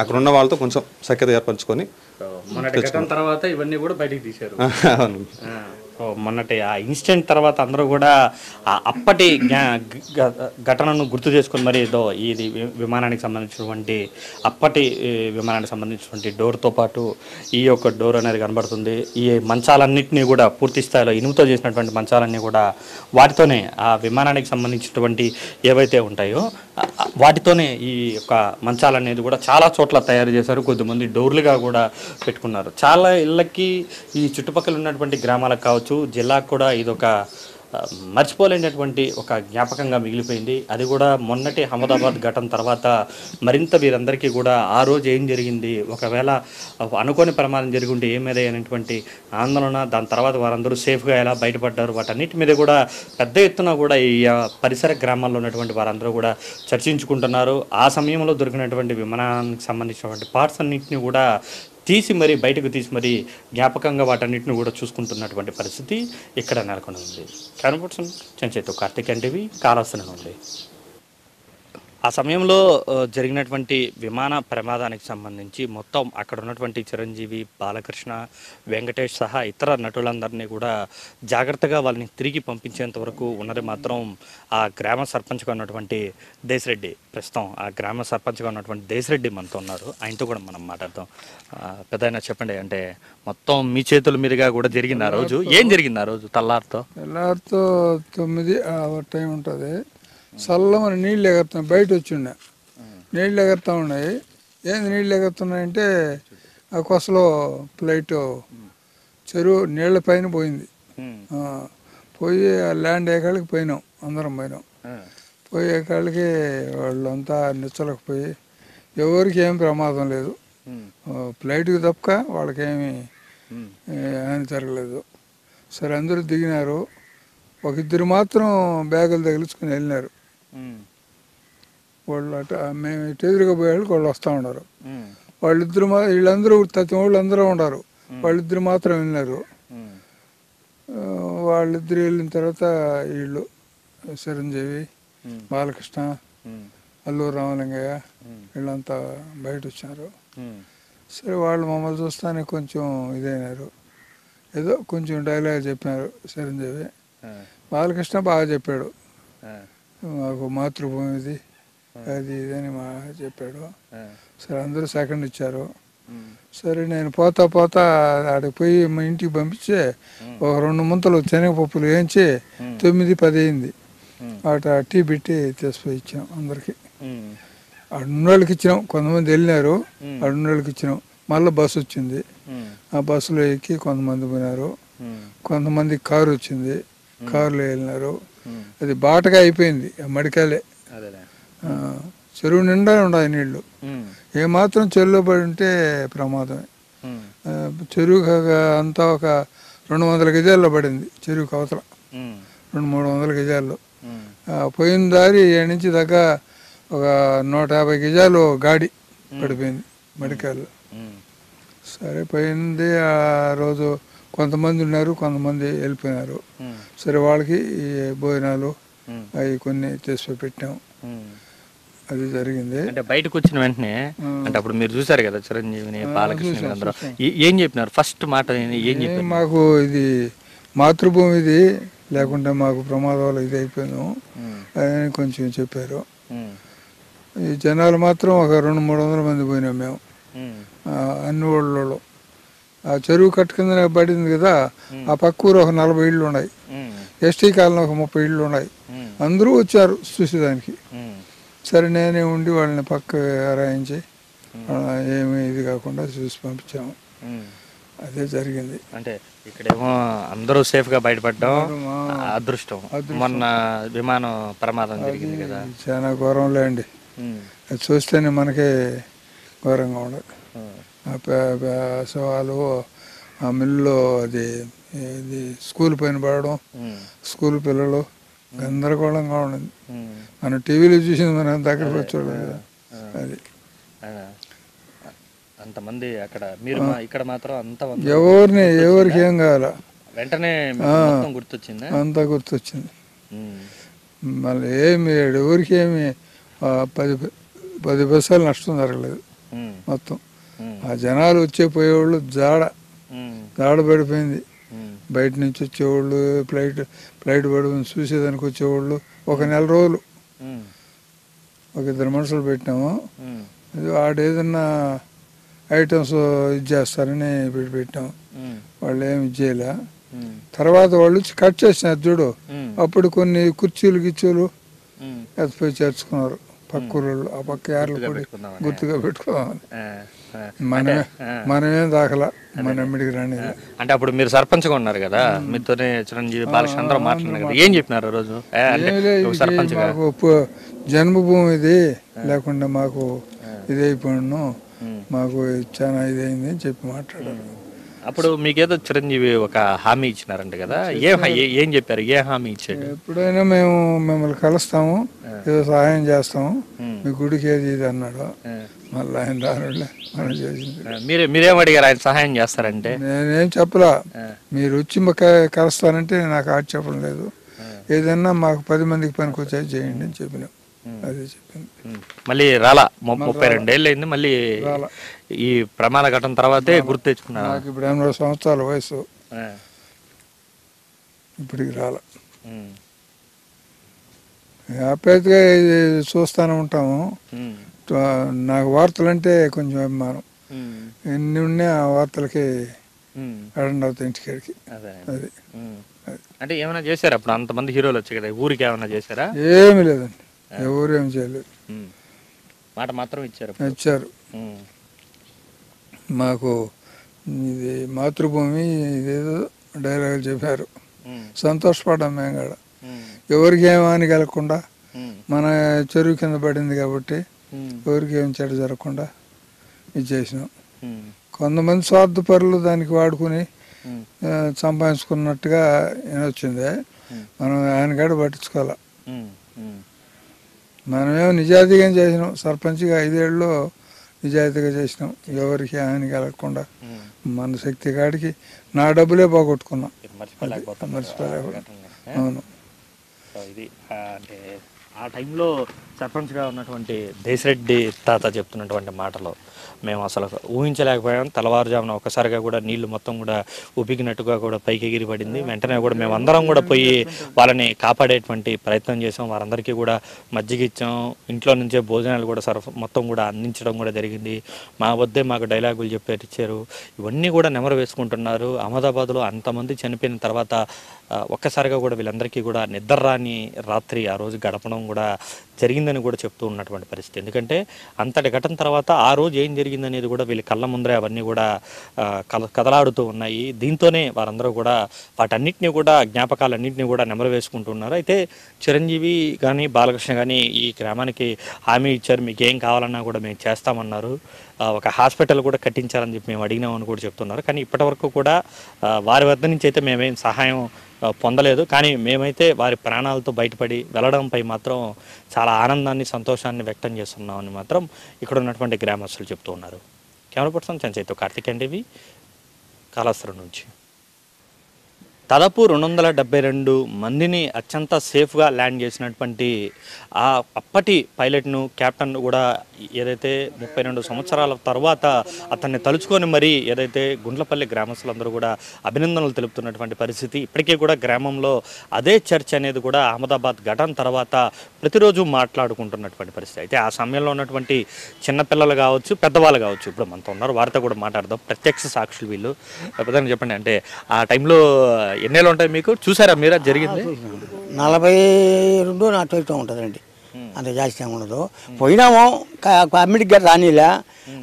అక్కడ ఉన్న వాళ్ళతో కొంచెం సఖ్యత ఏర్పరచుకొని తర్వాత ఇవన్నీ కూడా బయటికి తీశారు. మొన్నటి ఆ ఇన్సిడెంట్ తర్వాత అందరూ కూడా అప్పటి ఘటనను గుర్తు చేసుకుని మరి ఇది విమానానికి సంబంధించినటువంటి అప్పటి విమానానికి సంబంధించినటువంటి డోర్తో పాటు ఈ యొక్క డోర్ అనేది కనబడుతుంది. ఈ మంచాలన్నింటినీ కూడా పూర్తి స్థాయిలో ఇనుముతో చేసినటువంటి మంచాలన్నీ కూడా వాటితోనే ఆ విమానానికి సంబంధించినటువంటి ఏవైతే ఉంటాయో వాటితోనే ఈ యొక్క మంచాలనేది కూడా చాలా చోట్ల తయారు చేశారు. కొద్దిమంది డోర్లుగా కూడా పెట్టుకున్నారు. చాలా ఇళ్ళకి ఈ చుట్టుపక్కల ఉన్నటువంటి గ్రామాలకు కావచ్చు, జిల్లాకు కూడా ఇదొక మర్చిపోలేనటువంటి ఒక జ్ఞాపకంగా మిగిలిపోయింది. అది కూడా మొన్నటి అహ్మదాబాద్ ఘటన తర్వాత మరింత వీరందరికీ కూడా ఆ రోజు ఏం జరిగింది, ఒకవేళ అనుకోని ప్రమాదం జరిగి ఉంటే ఏమేదే అనేటువంటి ఆందోళన, దాని తర్వాత వారందరూ సేఫ్గా ఎలా బయటపడ్డారు, వాటన్నిటి మీద కూడా పెద్ద ఎత్తున కూడా ఈ పరిసర గ్రామాల్లో ఉన్నటువంటి వారందరూ కూడా చర్చించుకుంటున్నారు. ఆ సమయంలో దొరికినటువంటి విమానానికి సంబంధించినటువంటి పార్ట్స్ అన్నింటినీ కూడా తీసి మరీ బయటకు తీసి మరీ జ్ఞాపకంగా వాటన్నిటిని కూడా చూసుకుంటున్నటువంటి పరిస్థితి ఇక్కడ నెలకొని ఉంది. కనపడుతుంది చెంచేతో కార్తిక్ ఎన్టీవీ కాళహస్తి నుండి. ఆ సమయంలో జరిగినటువంటి విమాన ప్రమాదానికి సంబంధించి మొత్తం అక్కడ ఉన్నటువంటి చిరంజీవి, బాలకృష్ణ, వెంకటేష్ సహా ఇతర నటులందరినీ కూడా జాగ్రత్తగా వాళ్ళని తిరిగి పంపించేంత వరకు ఉన్నది మాత్రం ఆ గ్రామ సర్పంచ్గా ఉన్నటువంటి దేశరెడ్డి. ప్రస్తుతం ఆ గ్రామ సర్పంచ్గా ఉన్నటువంటి దేశరెడ్డి మనతో ఉన్నారు. ఆయనతో కూడా మనం మాట్లాడతాం. పెద్దయినా చెప్పండి, అంటే మొత్తం మీ చేతుల మీదుగా కూడా జరిగింది ఆ రోజు, ఏం జరిగింది ఆ రోజు? తెల్లారితో 9 టైం ఉంటుంది. చల్లమని నీళ్ళు ఎగురుతున్నాయి, బయట వచ్చిండే నీళ్ళు ఎగురుతూ ఉన్నాయి. ఏంది నీళ్ళు ఎగురుతున్నాయంటే ఆ కొసలో ఫ్లైట్ చెరువు నీళ్ళ పైన పోయింది. పోయి ల్యాండ్ అయ్యేకాళ్ళకి పోయినాం, అందరం పోయినాం. పోయేకాళ్ళకి వాళ్ళంతా నిచ్చలకపోయి ఎవరికి ఏం ప్రమాదం లేదు, ఫ్లైట్కి తప్పక వాళ్ళకేమి హాని జరగలేదు. సరే అందరూ దిగినారు. ఒక 2 మాత్రం బ్యాగులు తగిలించుకుని వెళ్ళినారు. వాళ్ళు అట మేము ఇటు ఎదురుగా పోయేళ్ళకి వాళ్ళు వస్తూ ఉన్నారు. వాళ్ళిద్దరు వీళ్ళందరూ తత్తి వాళ్ళు అందరూ ఉన్నారు. వాళ్ళిద్దరు మాత్రం వెళ్ళినారు. వాళ్ళిద్దరు వెళ్ళిన తర్వాత వీళ్ళు చిరంజీవి, బాలకృష్ణ, అల్లూరు రామలింగయ్య వీళ్ళంతా బయట వచ్చారు. సరే వాళ్ళు మమ్మల్ని చూస్తానే కొంచెం ఇదైనారు. ఏదో కొంచెం డైలాగ్ చెప్పినారు చిరంజీవి. బాలకృష్ణ బాగా చెప్పాడు, మాకు మాతృభూమి ఇది అది ఇదని చెప్పాడు. సరే అందరూ సెకండ్ ఇచ్చారు. సరే నేను పోతా ఆడికి పోయి మా ఇంటికి పంపించి ఒక 2 ముంతలు శనగపప్పులు వేయించి 9-10 అయింది. అటు టీ పెట్టి తీసుకుపోయి ఇచ్చాం అందరికి. అడున్నోళ్ళకి ఇచ్చినాం, కొంతమంది వెళ్ళినారు, అడున్నోళ్ళకి ఇచ్చినాం. మళ్ళీ బస్సు వచ్చింది, ఆ బస్సులో ఎక్కి కొంతమంది పోయినారు, కొంతమంది కారు వచ్చింది, కారులో వెళ్ళినారు. అది బాటగా అయిపోయింది మడికాలే. చెరువు నిండా ఉండాలి నీళ్లు. ఏమాత్రం చెరువులో పడి ఉంటే ప్రమాదమే. చెరువు అంతా ఒక 200 గజాల్లో పడింది. చెరువు కవతల 200-300 గజాల్లో. పోయిన దారి ఏడు నుంచి దగ్గర ఒక 150 గజాలు గాడి పడిపోయింది మడికాయలు. సరే పోయింది. ఆ రోజు కొంతమంది ఉన్నారు, కొంతమంది వెళ్ళిపోయినారు. సరే వాళ్ళకి ఈ భోజనాలు అవి కొన్ని తీసుకు పెట్టాం. అది జరిగింది. అంటే బయటకు వచ్చిన వెంటనే అంటే అప్పుడు మీరు చూసారు కదా చిరంజీవిని, బాలకృష్ణ అందరూ ఏం చెప్పినారు? ఫస్ట్ మాట ఏం చెప్పారు? మాకు ఇది మాతృభూమి ఇది లేకుంటే మాకు ప్రమాదాలు ఇది అయిపోయాను అని కొంచెం చెప్పారు. ఈ జనాలు మాత్రం ఒక 200-300 మంది పోయినాం మేము, అన్ని ఊళ్ళలో. ఆ చెరువు కట్టు కింద పడింది కదా, ఆ పక్క ఊరు ఒక 40 ఇళ్ళు ఉన్నాయి, ఎస్టీ కాలనీ ఒక 30 ఇళ్ళు ఉన్నాయి. అందరూ వచ్చారు చూసేదానికి. సరే నేనే ఉండి వాళ్ళని పక్క రాయించి ఏమి ఇది కాకుండా చూసి పంపించాము. అదే జరిగింది. అంటే ఇక్కడేమో అందరూ సేఫ్ గా బయటపడ్డాం, అదృష్టం. మొన్న విమానం ప్రమాదం జరిగింది కదా, చాలా ఘోరంలే అండి. అది చూస్తేనే మనకే ఘోరంగా ఉండదు. సవాలు ఆ మిల్లులో అది స్కూల్ పైన పడడం, స్కూల్ పిల్లలు గందరగోళంగా ఉండదు. మనం టీవీలో చూసింది మనం దగ్గరకు వచ్చాడు కదా. అది అంతమంది అక్కడ మీరు ఇక్కడ మాత్రం అంత ఎవరికి ఏం కావాలా వెంటనే గుర్తొచ్చింది, అంతా గుర్తొచ్చింది. మళ్ళీ ఏమి ఎవరికి ఏమి 10 పైసలు నష్టం జరగలేదు మొత్తం. ఆ జనాలు వచ్చే పోయేవాళ్ళు జాడ పడిపోయింది. బయట నుంచి వచ్చేవాళ్ళు, ఫ్లైట్ పడిపోయింది చూసేదానికి వచ్చేవాళ్ళు. ఒక 1 రోజులు ఒక 2 మనుషులు పెట్టినాము. ఆడేదన్నా ఐటమ్స్ ఇది చేస్తారని పెట్టాము. వాళ్ళు ఏమి చేయలే. తర్వాత వాళ్ళు కట్ చేసినారు చూడు, అప్పుడు కొన్ని కుర్చీలు గిచ్చీలు ఎత్తిపోయి చేర్చుకున్నారు పక్క ఊళ్ళు. ఆ పక్క యార్లు కూడా గుర్తుగా పెట్టుకోవాలి. మనమేం దాఖలా మన ఎమ్మిడికి రాని. అంటే అప్పుడు మీరు సర్పంచ్గా ఉన్నారు కదా, మీతోనే చిరంజీవి, బాలకృష్ణ అందరూ మాట్లాడినారు కదా, ఏం చెప్పినారు ఆ రోజు? మాకు జన్మభూమి ఇది లేకుండా మాకు ఇది అయిపోయినాను, మాకు చాలా ఇదైంది అని చెప్పి మాట్లాడారు. అప్పుడు మీకేదో చిరంజీవి ఒక హామీ ఇచ్చినారంట కదా, ఏం చెప్పారు? ఏ హామీ ఇచ్చాడు? ఎప్పుడైనా మేము మిమ్మల్ని కలుస్తాము, ఏదో సహాయం చేస్తాము, మీ గుడికి ఏది ఇది అన్నాడు. మళ్ళీ ఆయన రానులే మనం చేసింది. మీరేం అడిగారు ఆయన సహాయం చేస్తారంటే? నేనేం చెప్పలా, మీరు వచ్చి కలుస్తానంటే నాకు ఆక్షేపం లేదు. ఏదన్నా మాకు 10 మందికి పనికొచ్చేది చేయండి అని చెప్పినాం. అదే చెప్పింది. మళ్ళీ రాలా 32 ఏళ్ళు అయింది. మళ్ళీ ఈ ప్రమాద ఘటన తర్వాతే గుర్తు తెచ్చుకున్నా. నాకు ఇప్పుడు 80 సంవత్సరాల వయసు, ఇప్పటికి రాలా. ఆప్యాయతగా చూస్తూనే ఉంటాము. నాకు వార్తలు అంటే కొంచెం అభిమానం. ఎన్ని ఉన్నా ఆ వార్తలకి అటెండ్ అవుతాయి ఇంటికాడికి. అది అంటే ఏమైనా చేశారు అప్పుడు? అంతమంది హీరోలు వచ్చాయి కదా, ఊరికి ఏమైనా చేశారా? ఏమి లేదండి, ఎవరు ఏమి చేయలేదు. మాట మాత్రం ఇచ్చారు. మాకు ఇది మాతృభూమి ఇదేదో డైలాగులు చెప్పారు. సంతోషపడ్డాం మేము కూడా. ఎవరికి ఏం హాని కలగకుండా, మన చెరువు కింద పడింది కాబట్టి ఎవరికి ఏం చెడు జరగకుండా ఇది చేసినాం. కొంతమంది స్వార్థపరులు దానికి వాడుకుని సంపాదించుకున్నట్టుగా వచ్చింది. మనం ఆయన కాడ పట్టించుకోవాలి. మనమేమో నిజాయితీగా చేసినాం. సర్పంచ్గా 5 ఏళ్ళలో నిజాయితీగా చేసినాం. ఎవరికి హాని కలగకుండా మన శక్తి కాడికి నా డబ్బులే పోగొట్టుకున్నాం. మర్చిపోలేకపోతున్నాం. అవును. ఇది అంటే ఆ టైంలో సర్పంచ్గా ఉన్నటువంటి దేశరెడ్డి తాత చెప్తున్నటువంటి మాటలు మేము అసలు ఊహించలేకపోయాం. తెల్లవారుజామున ఒక్కసారిగా కూడా నీళ్లు మొత్తం కూడా ఉబికినట్టుగా కూడా పైకి ఎగిరి పడింది. వెంటనే కూడా మేము అందరం కూడా పోయి వాళ్ళని కాపాడేటువంటి ప్రయత్నం చేసాం. వారందరికీ కూడా మజ్జిగ ఇచ్చాం. ఇంట్లో నుంచే భోజనాలు కూడా మొత్తం కూడా అందించడం కూడా జరిగింది. మా వద్దే మాకు డైలాగులు ఇచ్చారు. ఇవన్నీ కూడా నెమరు వేసుకుంటున్నారు. అహ్మదాబాద్లో అంతమంది చనిపోయిన తర్వాత ఒక్కసారిగా కూడా వీళ్ళందరికీ కూడా నిద్ర రాని రాత్రి ఆ రోజు గడపడం కూడా జరిగిందని కూడా చెప్తూ ఉన్నటువంటి పరిస్థితి. ఎందుకంటే అంతటి ఘటన తర్వాత ఆ రోజు ఏం జరిగిందనేది కూడా వీళ్ళ కళ్ళ ముందరే అవన్నీ కూడా కదలాడుతూ ఉన్నాయి. దీంతోనే వారందరూ కూడా వాటన్నిటిని కూడా జ్ఞాపకాలన్నింటినీ కూడా నెమరు వేసుకుంటున్నారు. అయితే చిరంజీవి కానీ బాలకృష్ణ కానీ ఈ గ్రామానికి హామీ ఇచ్చారు, మీకు ఏం కావాలన్నా కూడా మేము చేస్తామన్నారు. ఒక హాస్పిటల్ కూడా కట్టించాలని చెప్పి మేము అడిగినామని కూడా చెప్తున్నారు. కానీ ఇప్పటివరకు కూడా వారి వద్ద నుంచి అయితే మేమేం సహాయం పొందలేదు. కానీ మేమైతే వారి ప్రాణాలతో బయటపడి వెళ్ళడంపై మాత్రం చాలా ఆనందాన్ని సంతోషాన్ని వ్యక్తం చేస్తున్నామని మాత్రం ఇక్కడ ఉన్నటువంటి గ్రామస్తులు చెప్తూ ఉన్నారు. కెమెరా పర్సన్ చంచయ్యతో కార్తికేయన్ టీవీ, కాళాస్త్రం నుంచి. దాదాపు 272 మందిని అత్యంత సేఫ్గా ల్యాండ్ చేసినటువంటి అప్పటి పైలట్ను క్యాప్టెన్ కూడా ఏదైతే 32 సంవత్సరాల తర్వాత అతన్ని తలుచుకొని మరీ ఏదైతే గుండ్లపల్లి గ్రామస్తులందరూ కూడా అభినందనలు తెలుపుతున్నటువంటి పరిస్థితి. ఇప్పటికీ కూడా గ్రామంలో అదే చర్చ అనేది కూడా అహ్మదాబాద్ ఘటన తర్వాత ప్రతిరోజు మాట్లాడుకుంటున్నటువంటి పరిస్థితి. అయితే ఆ సమయంలో ఉన్నటువంటి చిన్నపిల్లలు కావచ్చు, పెద్దవాళ్ళు కావచ్చు, ఇప్పుడు మనతో ఉన్నారు, వారితో కూడా మాట్లాడదాం. ప్రత్యక్ష సాక్షులు వీళ్ళు. ప్రధానంగా చెప్పండి, అంటే ఆ టైంలో ఎన్నేళ్ళు ఉంటాయి మీకు? చూసారా మీరు జరిగింది? 42 40 ఉంటుందండి, అంత జాస్తి ఉండదు. పోయినాము అమ్మిడికి గారు రానిలే,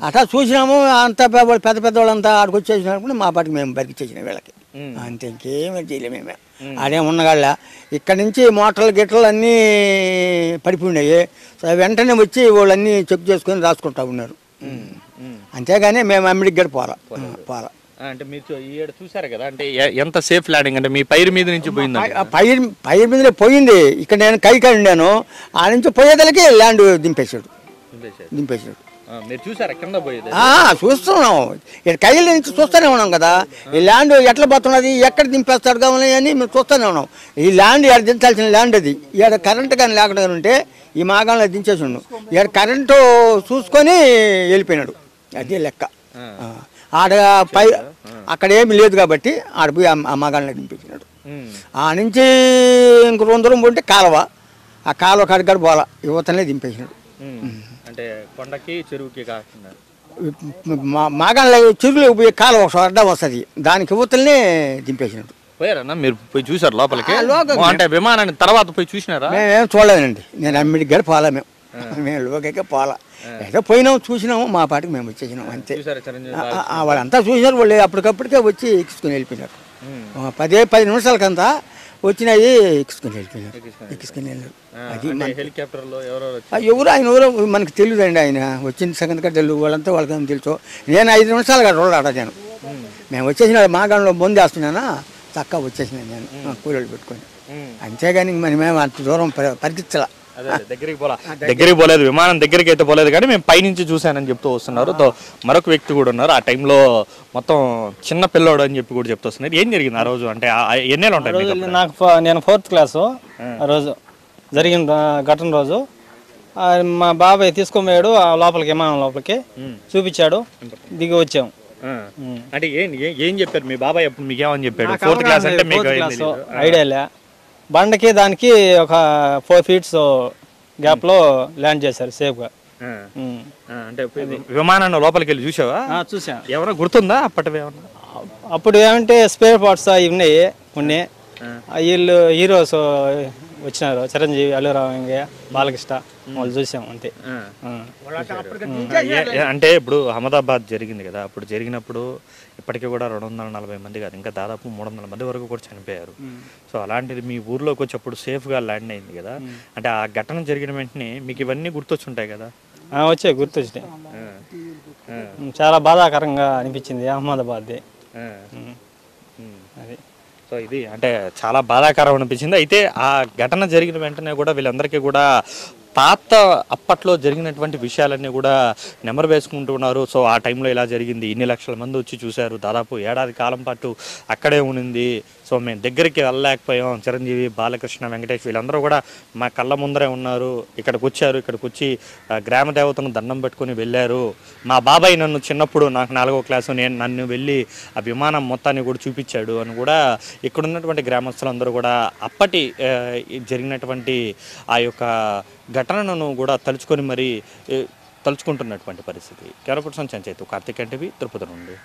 అట్లా చూసినాము. అంత పెద్ద పెద్దవాళ్ళంతా ఆడికి వచ్చేసినప్పుడు మా పాటికి మేము బతికిచ్చేసినాం వీళ్ళకి. అంతే, ఇంకేమీ చేయలేము మేమే. ఆడేం ఉండగాళ్ళ ఇక్కడి నుంచి మోటార్లు గిట్టలు అన్నీ పడిపోయినాయి. వెంటనే వచ్చి వాళ్ళన్నీ చెక్ చేసుకొని రాసుకుంటా ఉన్నారు. అంతేగాని మేము అమ్మిడికి గారు పోలా. అంటే మీరు చూసారు కదా, అంటే ఎంత సేఫ్ ల్యాండింగ్, అంటే మీ పైరు మీద నుంచి పోయింది? పైరు మీదనే పోయింది. ఇక్కడ నేను కైకాడు ఉండాను, ఆ నుంచి పోయేదలకి ల్యాండ్ దింపేశాడు. మీరు చూసారా కింద పోయేది? చూస్తున్నాం, ఇక్కడ కైల నుంచి చూస్తూనే ఉన్నాం కదా. ఈ ల్యాండ్ ఎట్లా పోతున్నది, ఎక్కడ దింపేస్తాడు కావాలి అని మేము చూస్తూనే ఉన్నాం. ఈ ల్యాండ్ ఇక్కడ దించాల్సిన ల్యాండ్ అది. ఇక్కడ కరెంటు కానీ లేకుండా ఉంటే ఈ మాగాణంలో దించేసి ఉన్నాం. ఇక్కడ కరెంటు చూసుకొని వెళ్ళిపోయినాడు, అదే లెక్క. ఆడ అక్కడ ఏమి లేదు కాబట్టి ఆడ పోయి ఆ మగాళ్ళని దింపించినాడు. ఆ నుంచి ఇంక 2 దూరం పోతే కాలువ, ఆ కాలువ కడిగడు పోలా, యువతనే దింపేసినాడు. అంటే కొండకి చెరువుకి కాకుండా మాగాళ్ళ చెరువులో పోయి కాలువ అడ్డం వస్తుంది, దానికి యువతలనే దింపేసినాడు. పోయారన్నా మీరు పోయి చూసారు లోపలికి? అంటే విమానాన్ని తర్వాత పోయి చూసినారా? మేమేం చూడలేదండి, నేను అమ్మిడికి గడి పోలా, మేము లోకైతే పోలా. ఏదో పోయినాము, చూసినాము, మా పాటికి మేము వచ్చేసినాం అంతే. వాళ్ళంతా చూసారు, వాళ్ళు అప్పటికప్పటికే వచ్చి ఎక్కించుకుని వెళ్ళిపోయినారు. 10 నిమిషాలకంతా వచ్చినాయి, ఎక్కించుకుని వెళ్ళారు. అది ఎవరు ఆయన ఎవరో మనకు తెలియదండి. ఆయన వచ్చిన సంగతి కూడా తెలియదు, వాళ్ళంతా వాళ్ళకి తెలుసు. నేను 5 నిమిషాలుగా రోడ్డు నేను మేము వచ్చేసిన మాగాణంలో ముందు వేస్తున్నానా, చక్కగా వచ్చేసినా నేను కూలీలు పెట్టుకొని. అంతేగాని మనమేమో అంత దూరం పరిగెత్తలా, దగ్గరికి పోలేదు, విమానం దగ్గరికి అయితే పోలేదు, కానీ మేము పైనుంచి చూశానని చెప్తూ వస్తున్నారు. మరొక వ్యక్తి కూడా ఉన్నారు, ఆ టైంలో మొత్తం చిన్న పిల్లోడు అని చెప్పి కూడా చెప్తూ వస్తున్నారు. ఏం జరిగింది ఆ రోజు, అంటే ఎన్నేళ్ళు ఉంటాయి? నేను 4th క్లాసు ఆ రోజు జరిగిన ఘటన రోజు. మా బాబాయ్ తీసుకుపోయాడు లోపలికి, విమానం లోపలికి చూపించాడు, దిగి వచ్చాము. అంటే ఏం చెప్పారు మీ బాబాయ్ అప్పుడు, మీకు ఏమని చెప్పాడు? 4th క్లాస్ అంటే మీకు ఐడియా లే. బండకి దానికి ఒక 4 feet గ్యాప్ లో ల్యాండ్ చేశారు సేఫ్ గా. అంటే విమానాన్ని లోపలికి వెళ్ళి చూసావా? చూసా. ఏమన్నా గుర్తుందా అప్పటివి? అప్పుడు ఏమంటే స్పేర్ పార్ట్స్ అవి ఉన్నాయి కొన్ని. వీళ్ళు హీరోస్ వచ్చినారు, చిరంజీవి, అల్లు రామలింగయ్య, బాలకృష్ణ, వాళ్ళు చూసాం అంతే. అంటే ఇప్పుడు అహ్మదాబాద్ జరిగింది కదా, అప్పుడు జరిగినప్పుడు ఇప్పటికీ కూడా 240 మంది కాదు, ఇంకా దాదాపు 300 మంది వరకు కూడా చనిపోయారు. సో అలాంటిది మీ ఊర్లోకి వచ్చేప్పుడు సేఫ్గా ల్యాండ్ అయింది కదా, అంటే ఆ ఘటన జరిగిన వెంటనే మీకు ఇవన్నీ గుర్తొచ్చుంటాయి కదా? వచ్చాయి, గుర్తొచ్చినాయి. చాలా బాధాకరంగా అనిపించింది అహ్మదాబాద్ది అది. సో ఇది అంటే చాలా బాధాకరం అనిపించింది. అయితే ఆ ఘటన జరిగిన వెంటనే కూడా వీళ్ళందరికీ కూడా పాత అప్పట్లో జరిగినటువంటి విషయాలన్నీ కూడా నెమరు వేసుకుంటున్నారు. సో ఆ టైంలో ఇలా జరిగింది, ఇన్ని లక్షల మంది వచ్చి చూశారు, దాదాపు ఏడాది కాలం పాటు అక్కడే ఉనింది, సో మేము దగ్గరికి వెళ్ళలేకపోయాం, చిరంజీవి, బాలకృష్ణ, వెంకటేష్ వీళ్ళందరూ కూడా మా కళ్ళ ముందరే ఉన్నారు, ఇక్కడికి వచ్చారు, ఇక్కడికి వచ్చి గ్రామ దేవతను దండం పెట్టుకుని వెళ్ళారు, మా బాబాయ్ నన్ను చిన్నప్పుడు నాకు 4వ క్లాసు నన్ను వెళ్ళి ఆ విమానం మొత్తాన్ని కూడా చూపించాడు అని కూడా ఇక్కడ ఉన్నటువంటి గ్రామస్తులందరూ కూడా అప్పటి జరిగినటువంటి ఆ యొక్క ఘటనను కూడా తలుచుకొని మరి తలుచుకుంటున్నటువంటి పరిస్థితి. కెమెరా పర్సన్ చంచైతు, కార్తిక్ ఎన్టీవీ, తిరుపతి నుండి.